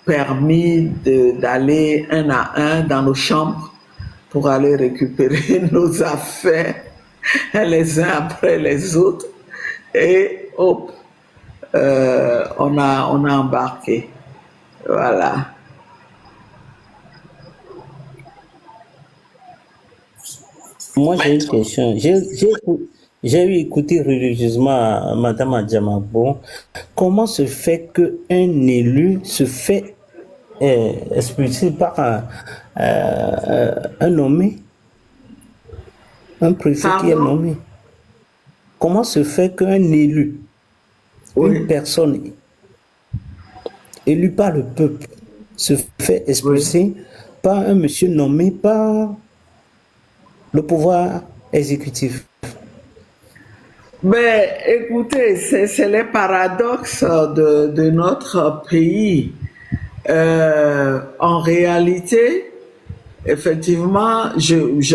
permis d'aller un à un dans nos chambres pour aller récupérer nos affaires les uns après les autres, et hop, on a embarqué. Voilà. Moi, j'ai une question. J'ai eu écouté religieusement Madame Adjamabo. Comment se fait qu'un élu se fait expulser par un nommé, un préfet qui est nommé? Comment se fait qu'un élu, une personne élue par le peuple, se fait expulser par un monsieur nommé par le pouvoir exécutif? Mais écoutez, c'est les paradoxes de notre pays. En réalité, effectivement,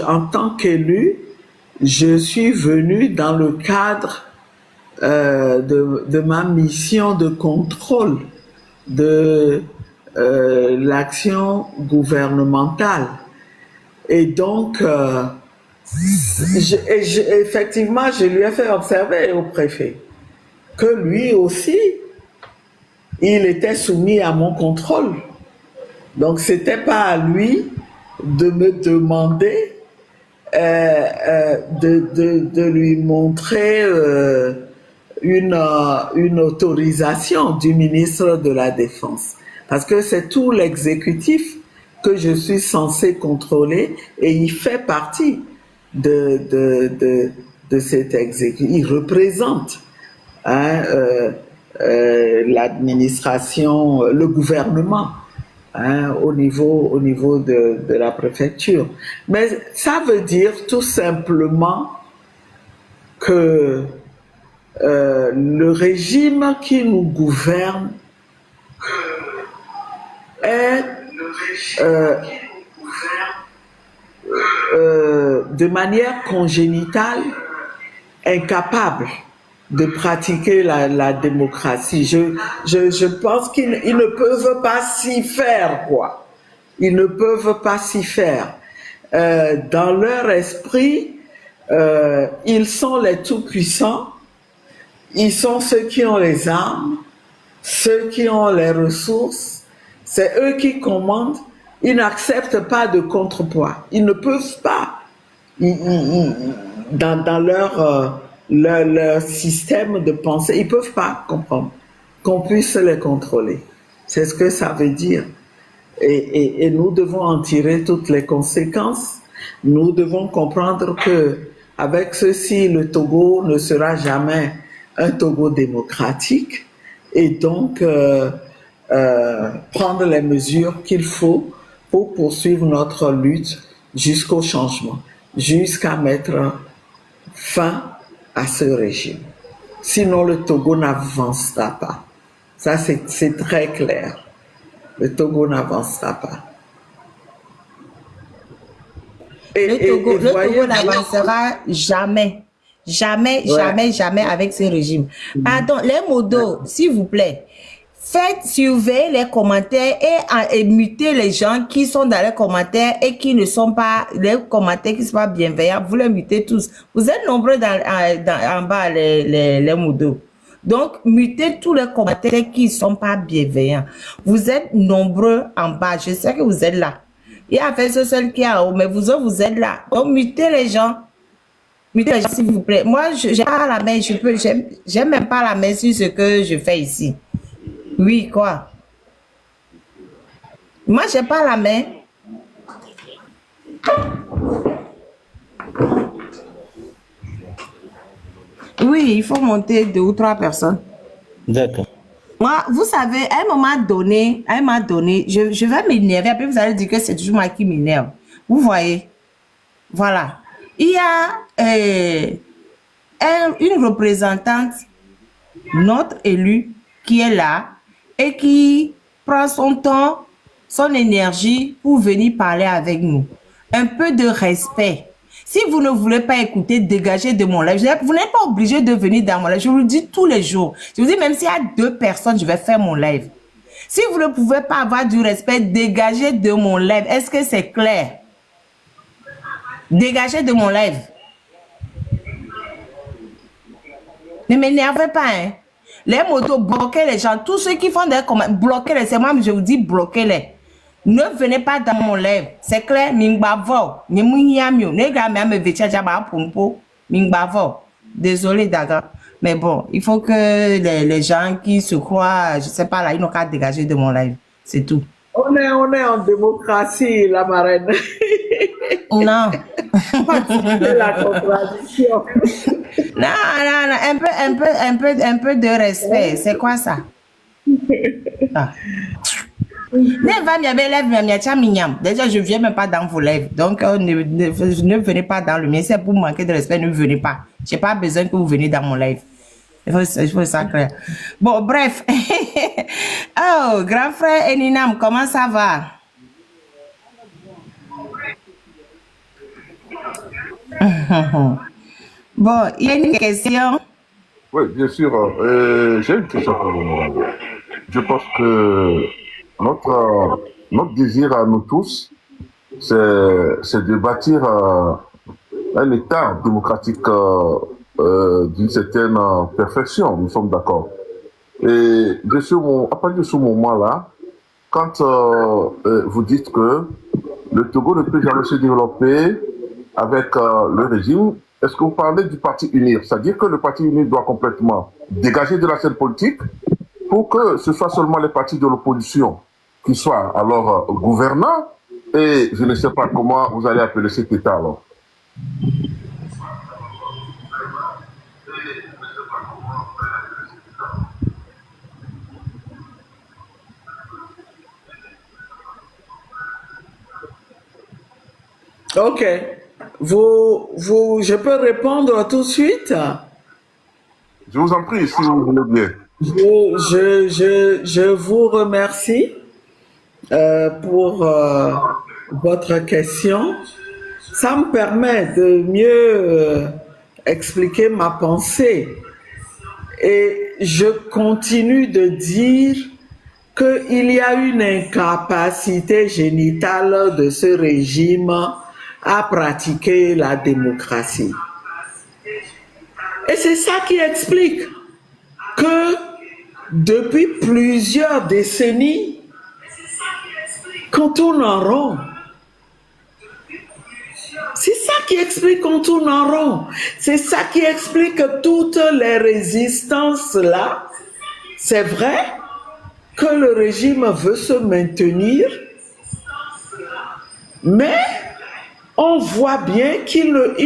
en tant qu'élu, je suis venu dans le cadre de ma mission de contrôle de l'action gouvernementale. Et donc, effectivement, je lui ai fait observer au préfet que lui aussi, il était soumis à mon contrôle. Donc, c'était pas à lui de me demander de lui montrer une autorisation du ministre de la Défense. Parce que c'est tout l'exécutif que je suis censé contrôler, et il fait partie de cet exécutif. Il représente l'administration, le gouvernement, au niveau de la préfecture. Mais ça veut dire tout simplement que le régime qui nous gouverne est de manière congénitale incapable de pratiquer la démocratie. Je pense qu'ils ne peuvent pas s'y faire, quoi. Ils ne peuvent pas s'y faire. Dans leur esprit, ils sont les tout-puissants, ils sont ceux qui ont les armes, ceux qui ont les ressources, c'est eux qui commandent. Ils n'acceptent pas de contrepoids. Ils ne peuvent pas, dans leur système de pensée, ils ne peuvent pas comprendre qu'on puisse les contrôler. C'est ce que ça veut dire. Et nous devons en tirer toutes les conséquences. Nous devons comprendre que avec ceci, le Togo ne sera jamais un Togo démocratique, et donc prendre les mesures qu'il faut pour poursuivre notre lutte jusqu'au changement, jusqu'à mettre fin à ce régime. Sinon, le Togo n'avancera pas. Ça, c'est très clair. Le Togo n'avancera pas. Le Togo n'avancera jamais. Jamais, jamais, jamais avec ce régime. Pardon, les modos, s'il vous plaît, faites surveiller les commentaires et muter les gens qui sont dans les commentaires et qui ne sont pas, les commentaires qui ne sont pas bienveillants, vous les mutez tous. Vous êtes nombreux en bas, les modos. Donc, mutez tous les commentaires qui ne sont pas bienveillants. Vous êtes nombreux en bas. Je sais que vous êtes là. Il y a fait ce seul qui est en haut, mais vous autres, vous êtes là. Donc, mutez les gens. Mutez les gens, s'il vous plaît. Moi, j'ai pas la main. J'ai même pas la main sur ce que je fais ici. Oui, quoi? Moi, j'ai pas la main. Oui, il faut monter 2 ou 3 personnes. D'accord. Moi, vous savez, à un moment donné, je vais m'énerver. Après, vous allez dire que c'est toujours moi qui m'énerve. Vous voyez? Voilà. Il y a une représentante, notre élue, qui est là et qui prend son temps, son énergie pour venir parler avec nous. Un peu de respect. Si vous ne voulez pas écouter, dégagez de mon live. Vous n'êtes pas obligé de venir dans mon live. Je vous le dis tous les jours. Je vous dis, même s'il y a 2 personnes, je vais faire mon live. Si vous ne pouvez pas avoir du respect, dégagez de mon live. Est-ce que c'est clair? Dégagez de mon live. Ne m'énervez pas, hein. Les motos, bloquez les gens. Tous ceux qui font des commentaires, bloquez-les. C'est moi, je vous dis, bloquez-les. Ne venez pas dans mon live. C'est clair, désolé, Daga. Mais bon, il faut que les gens qui se croient, je sais pas là, ils n'ont qu'à dégager de mon live. C'est tout. On est en démocratie, la marraine. Non. C'est la contradiction. Non, un peu de respect. C'est quoi ça? Ah. Déjà, je ne viens même pas dans vos lives. Donc, ne venez pas dans le mien. C'est pour manquer de respect, ne venez pas. Je n'ai pas besoin que vous veniez dans mon live. Il faut ça clair. Bon, bref. Oh, grand frère Eninam, comment ça va? Bon, il y a une question. Oui, bien sûr. J'ai une question pour vous. Je pense que notre désir à nous tous, c'est de bâtir un État démocratique d'une certaine perfection, nous sommes d'accord. Et à partir de ce moment-là, quand vous dites que le Togo ne peut jamais se développer avec le régime, est-ce que vous parlez du parti UNIR? C'est-à-dire que le parti UNIR doit complètement dégager de la scène politique pour que ce soit seulement les partis de l'opposition qui soient alors gouvernants, et je ne sais pas comment vous allez appeler cet État alors. Ok. Je peux répondre tout de suite? Je vous en prie, si vous voulez bien. Je vous remercie pour votre question. Ça me permet de mieux expliquer ma pensée. Et je continue de dire qu'il y a une incapacité génitale de ce régime à pratiquer la démocratie. Et c'est ça qui explique que depuis plusieurs décennies, qu'on tourne en rond. C'est ça qui explique qu'on tourne en rond. C'est ça qui explique que toutes les résistances là, c'est vrai que le régime veut se maintenir, mais on voit bien qu'il ne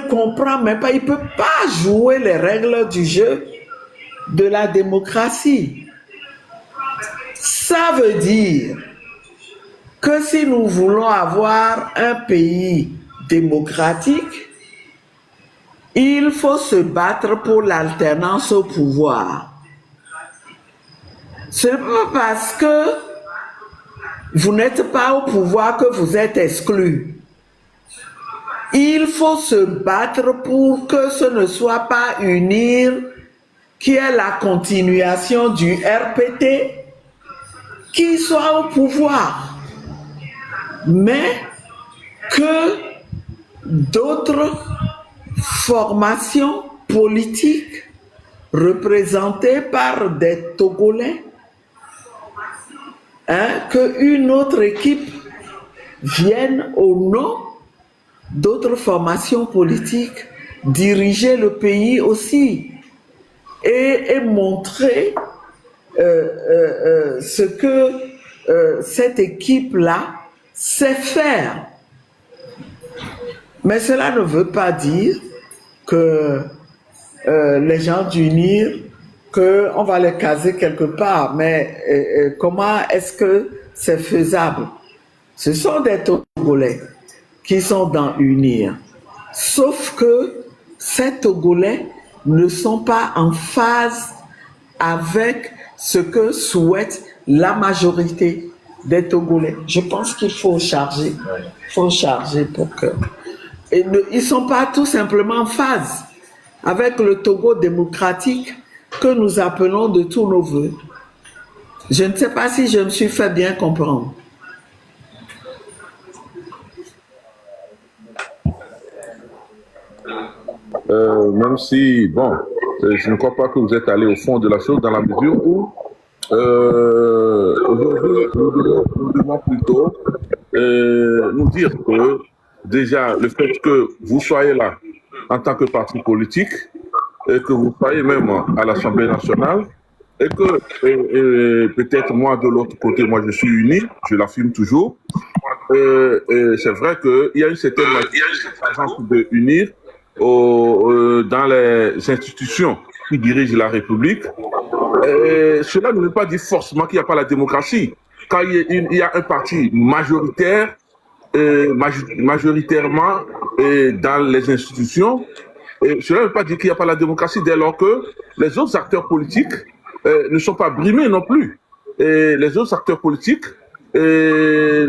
comprend même pas, il ne peut pas jouer les règles du jeu de la démocratie. Ça veut dire que si nous voulons avoir un pays démocratique, il faut se battre pour l'alternance au pouvoir. Ce n'est pas parce que vous n'êtes pas au pouvoir que vous êtes exclu. Il faut se battre pour que ce ne soit pas UNIR qui est la continuation du RPT qui soit au pouvoir, mais que d'autres formations politiques représentées par des Togolais, qu'une autre équipe vienne au nom d'autres formations politiques diriger le pays aussi et montrer ce que cette équipe-là sait faire. Mais cela ne veut pas dire que les gens d'UNIR, qu'on va les caser quelque part. Mais comment est-ce que c'est faisable? Ce sont des Togolais qui sont dans UNIR. Sauf que ces Togolais ne sont pas en phase avec ce que souhaite la majorité des Togolais. Je pense qu'il faut charger. Il faut charger pour que... Et ils ne sont pas tout simplement en phase avec le Togo démocratique que nous appelons de tous nos voeux. Je ne sais pas si je me suis fait bien comprendre. Même si, bon, je ne crois pas que vous êtes allé au fond de la chose dans la mesure où aujourd'hui, nous devons plutôt nous dire que déjà le fait que vous soyez là en tant que parti politique et que vous soyez même à l'Assemblée nationale et que peut-être moi de l'autre côté, moi je suis uni, je l'affirme toujours. C'est vrai qu'il y a une certaine façon de unir dans les institutions qui dirigent la République. Cela ne veut pas dire forcément qu'il n'y a pas la démocratie. Quand il y a un parti majoritaire, majoritairement dans les institutions, cela ne veut pas dire qu'il n'y a pas la démocratie dès lors que les autres acteurs politiques ne sont pas brimés non plus. Et les autres acteurs politiques ne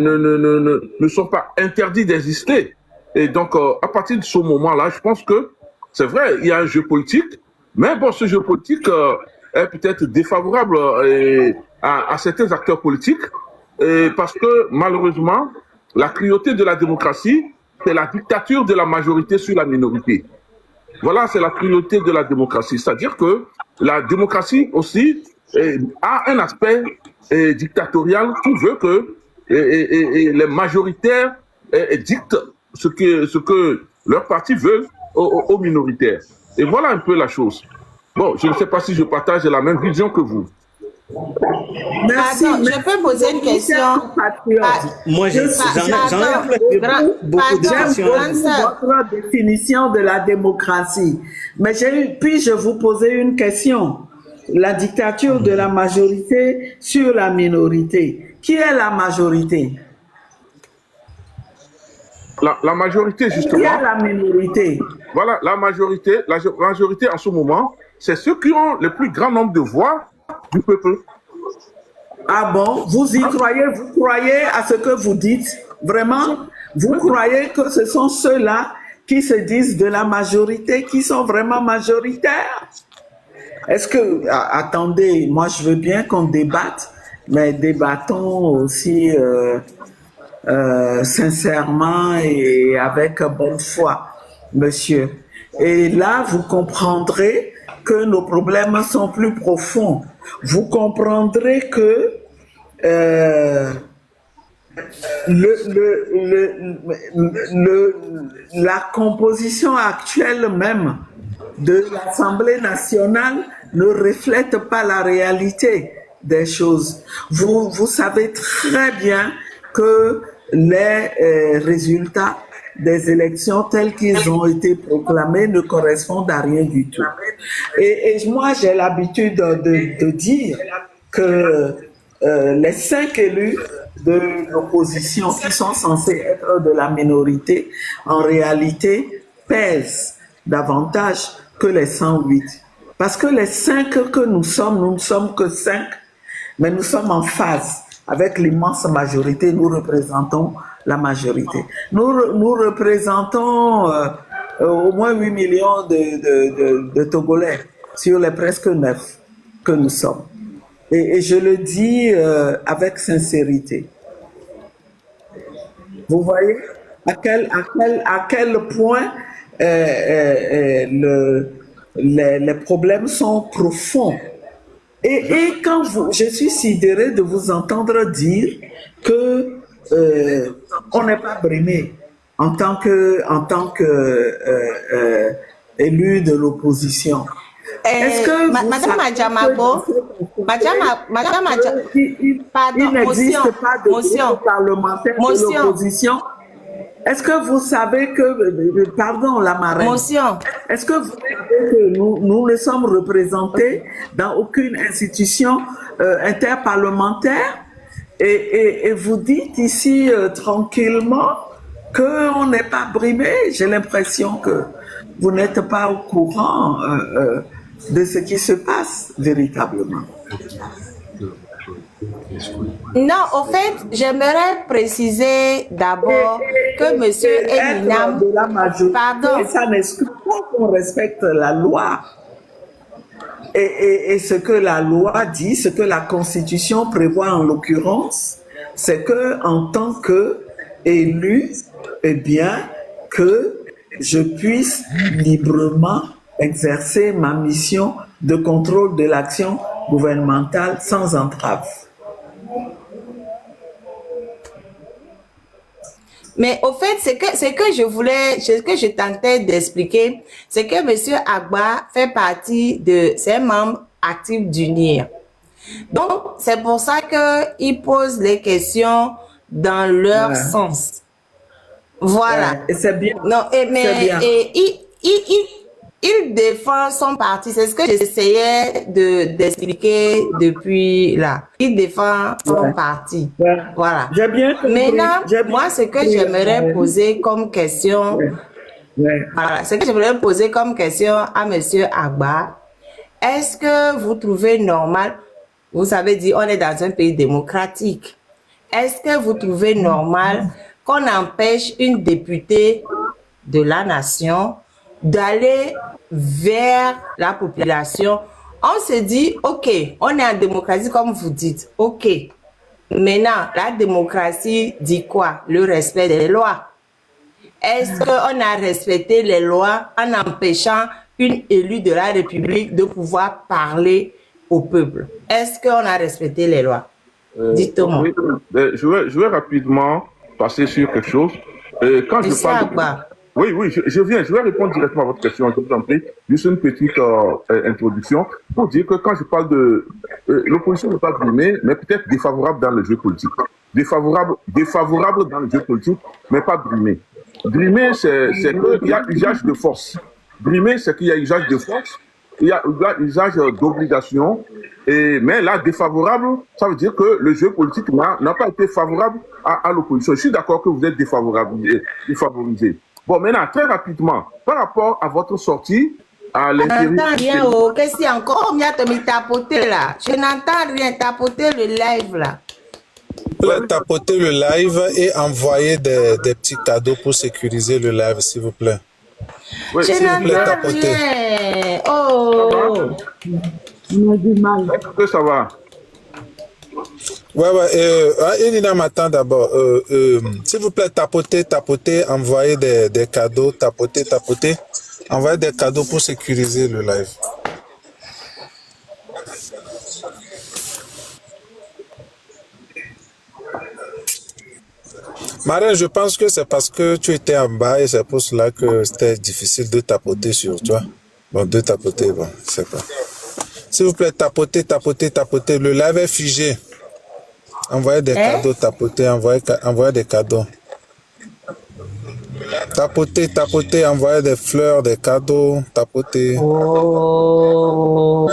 sont pas interdits d'exister. Et donc, à partir de ce moment-là, je pense que c'est vrai, il y a un jeu politique, mais bon, ce jeu politique est peut-être défavorable à certains acteurs politiques, parce que malheureusement, la cruauté de la démocratie, c'est la dictature de la majorité sur la minorité. Voilà, c'est la cruauté de la démocratie. C'est-à-dire que la démocratie aussi a un aspect dictatorial qui veut que les majoritaires dictent ce que leur parti veut aux minoritaires. Et voilà un peu la chose. Bon, je ne sais pas si je partage la même vision que vous. Merci. Attends, je peux poser une question. Moi, j'en ai beaucoup de questions. Votre définition de la démocratie. Mais puis-je vous poser une question? La dictature de la majorité sur la minorité. Qui est la majorité? La majorité, justement. Qui est la minorité? Voilà, la majorité en ce moment, c'est ceux qui ont le plus grand nombre de voix du peuple. Ah bon? Vous y croyez? Vous croyez à ce que vous dites? Vraiment? Vous croyez que ce sont ceux-là qui se disent de la majorité, qui sont vraiment majoritaires? Est-ce que... attendez, moi je veux bien qu'on débatte, mais débattons aussi sincèrement et avec bonne foi, monsieur. Et là, vous comprendrez que nos problèmes sont plus profonds. Vous comprendrez que la composition actuelle même de l'Assemblée nationale ne reflète pas la réalité des choses. Vous savez très bien que les résultats des élections telles qu'ils ont été proclamés ne correspondent à rien du tout. Et moi, j'ai l'habitude de dire que les 5 élus de l'opposition, qui sont censés être de la minorité, en réalité pèsent davantage que les 108. Parce que les 5 que nous ne sommes que 5, mais nous sommes en phase avec l'immense majorité, nous représentons la majorité. Nous représentons au moins 8 millions de Togolais sur les presque 9 que nous sommes. Et je le dis avec sincérité. Vous voyez à quel point les problèmes sont profonds. Et quand je suis sidéré de vous entendre dire que on n'est pas brimé en tant que élu de l'opposition. Est-ce que Madame Adjamabo, il n'existe pas de groupe parlementaire de l'opposition? Est-ce que vous savez que, pardon la marraine, est-ce que vous savez que nous ne sommes représentés dans aucune institution interparlementaire et vous dites ici tranquillement qu'on n'est pas brimé? J'ai l'impression que vous n'êtes pas au courant de ce qui se passe véritablement. Non, au fait, j'aimerais préciser d'abord que monsieur Eminam, pardon, ça n'exclut pas qu'on respecte la loi. Et ce que la loi dit, ce que la Constitution prévoit en l'occurrence, c'est que en tant qu'élu, eh bien, que je puisse librement exercer ma mission de contrôle de l'action gouvernementale sans entrave. Mais au fait, ce que je tentais d'expliquer, c'est que monsieur Agba fait partie c'est un membre actif du NIR. Donc, c'est pour ça qu'il pose les questions dans leur sens. Voilà. Et c'est bien. Non, mais il défend son parti. C'est ce que j'essayais d'expliquer depuis là. Il défend son parti. Voilà. J'ai bien compris. Maintenant, moi, ce que j'aimerais poser comme question, voilà, ce que j'aimerais poser comme question à monsieur Agba, est-ce que vous trouvez normal, vous avez dit, on est dans un pays démocratique. Est-ce que vous trouvez normal qu'on empêche une députée de la nation d'aller vers la population? On se dit, ok, on est en démocratie comme vous dites, ok. Maintenant, la démocratie dit quoi? Le respect des lois. Est-ce qu'on a respecté les lois en empêchant une élue de la République de pouvoir parler au peuple? Est-ce qu'on a respecté les lois? Dites-moi. Oui, je vais rapidement passer sur quelque chose. Quand je parle Oui, je vais répondre directement à votre question, je vous en prie. Juste une petite introduction pour dire que quand je parle de... l'opposition n'est pas brimée, mais peut-être défavorable dans le jeu politique. Défavorable dans le jeu politique, mais pas brimée. Brimé, c'est qu'il y a usage de force. Brimé, c'est qu'il y a usage de force, il y a usage d'obligation. Mais là, défavorable, ça veut dire que le jeu politique n'a pas été favorable à l'opposition. Je suis d'accord que vous êtes défavorisé. Bon, maintenant, très rapidement, par rapport à votre sortie à l'intérieur... Je n'entends rien, oh, qu'est-ce qu'il y a encore? On a mis tapoter là. Je n'entends rien, tapoter le live là. Tapoter le live et envoyer des petits cadeaux pour sécuriser le live, s'il vous plaît. Oui, je n'entends rien. Oh! Est-ce que ça va? Elina m'attend d'abord. S'il vous plaît, tapotez, envoyez des cadeaux, tapotez, envoyez des cadeaux pour sécuriser le live. Marie, je pense que c'est parce que tu étais en bas et c'est pour cela que c'était difficile de tapoter sur toi. Bon, de tapoter, bon, c'est pas. S'il vous plaît, tapotez. Le live est figé. Envoyez des cadeaux, tapotez, envoyez des cadeaux. Tapotez, envoyez des fleurs, des cadeaux, tapotez. Oh.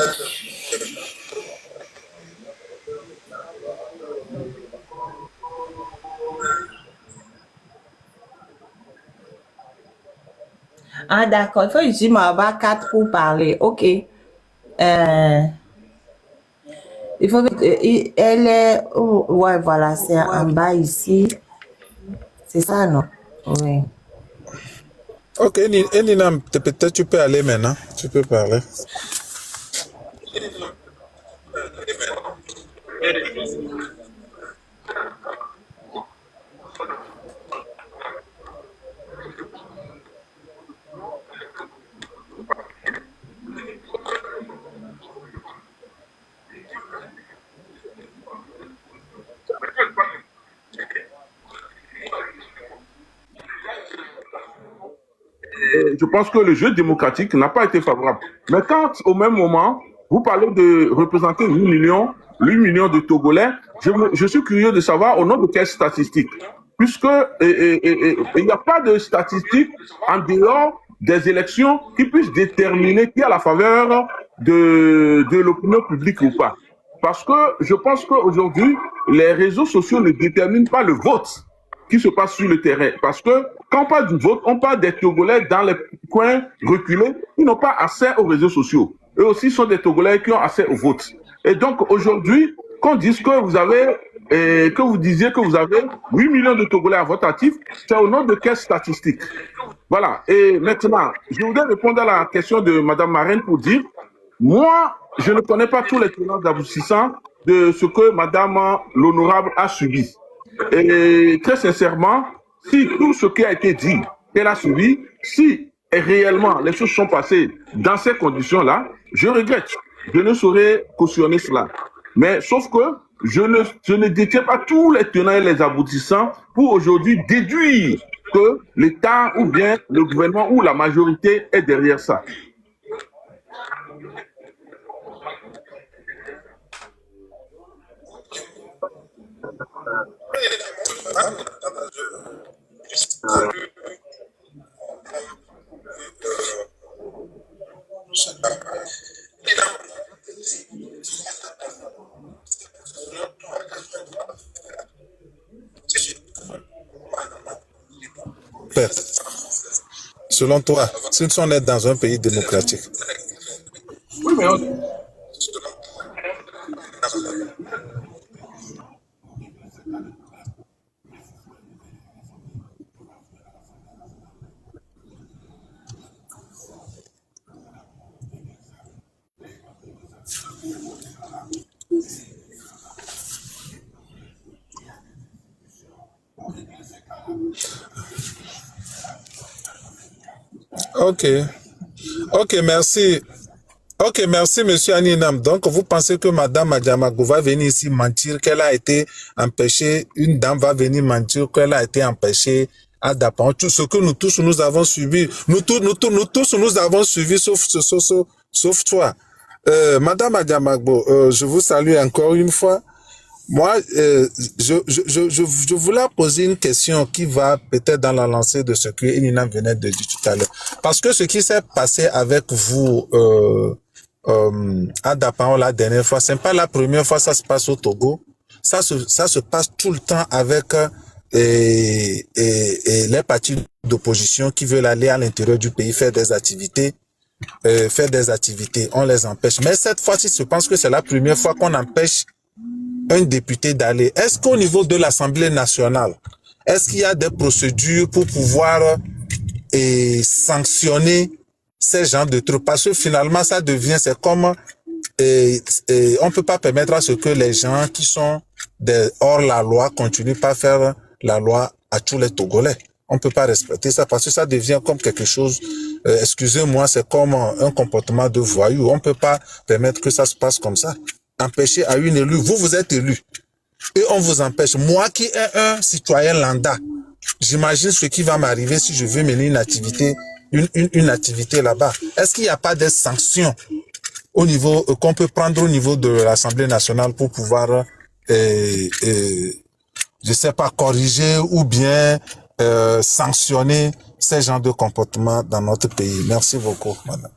Ah, d'accord. Il faut utiliser Maba 4 pour parler. OK. Il faut que, elle est, oh, ouais, voilà, c'est en bas ici. C'est ça, non? Oui. Ok, Eninam, peut-être tu peux aller maintenant. Tu peux parler. Je pense que le jeu démocratique n'a pas été favorable. Mais quand, au même moment, vous parlez de représenter 8 millions de Togolais, je suis curieux de savoir au nom de quelles statistiques. Puisque il n'y a pas de statistiques en dehors des élections qui puissent déterminer qui a la faveur de l'opinion publique ou pas. Parce que je pense qu'aujourd'hui, les réseaux sociaux ne déterminent pas le vote qui se passe sur le terrain. Parce que quand on parle du vote, on parle des Togolais dans les coins reculés qui n'ont pas accès aux réseaux sociaux. Eux aussi sont des Togolais qui ont accès au vote. Et donc aujourd'hui, qu'on dise que vous avez, que vous disiez que vous avez 8 millions de Togolais à vote actif, c'est au nom de quelles statistiques? Voilà. Et maintenant, je voudrais répondre à la question de Madame Marraine pour dire, moi, je ne connais pas tous les tenants d'aboutissants de ce que Madame l'honorable a subi. Et très sincèrement, si tout ce qui a été dit, qu'elle a subi, si réellement les choses sont passées dans ces conditions-là, je regrette. Je ne saurais cautionner cela. Mais sauf que je ne détiens pas tous les tenants et les aboutissants pour aujourd'hui déduire que l'État ou bien le gouvernement ou la majorité est derrière ça. Père, selon toi, si nous sommes dans un pays démocratique, Oui, mais ok. Ok, merci. Ok, merci, monsieur Aninam. Donc, vous pensez que madame Adjamago va venir ici mentir qu'elle a été empêchée, une dame va venir mentir qu'elle a été empêchée à Dapan. Tout ce que nous tous, nous avons subi, nous tous, nous avons suivi, sauf toi. Madame Adjamago, je vous salue encore une fois. Moi, je voulais poser une question qui va peut-être dans la lancée de ce que Eninam venait de dire tout à l'heure. Parce que ce qui s'est passé avec vous à Dapan la dernière fois, c'est pas la première fois que ça se passe au Togo. Ça se passe tout le temps avec les partis d'opposition qui veulent aller à l'intérieur du pays faire des activités. On les empêche. Mais cette fois-ci, je pense que c'est la première fois qu'on empêche un député d'aller. Est-ce qu'au niveau de l'Assemblée nationale, est-ce qu'il y a des procédures pour pouvoir sanctionner ces genres de trucs? Parce que finalement, ça devient, c'est comme, on peut pas permettre à ce que les gens qui sont hors la loi continuent pas faire la loi à tous les Togolais. On peut pas respecter ça parce que ça devient comme quelque chose, excusez-moi, c'est comme un comportement de voyou. On peut pas permettre que ça se passe comme ça. Empêcher à une élue, vous êtes élu et on vous empêche. Moi qui est un citoyen lambda, j'imagine ce qui va m'arriver si je veux mener une activité là-bas. Est-ce qu'il n'y a pas des sanctions au niveau qu'on peut prendre au niveau de l'Assemblée nationale pour pouvoir je sais pas, corriger ou bien sanctionner ces genres de comportements dans notre pays? Merci beaucoup, madame.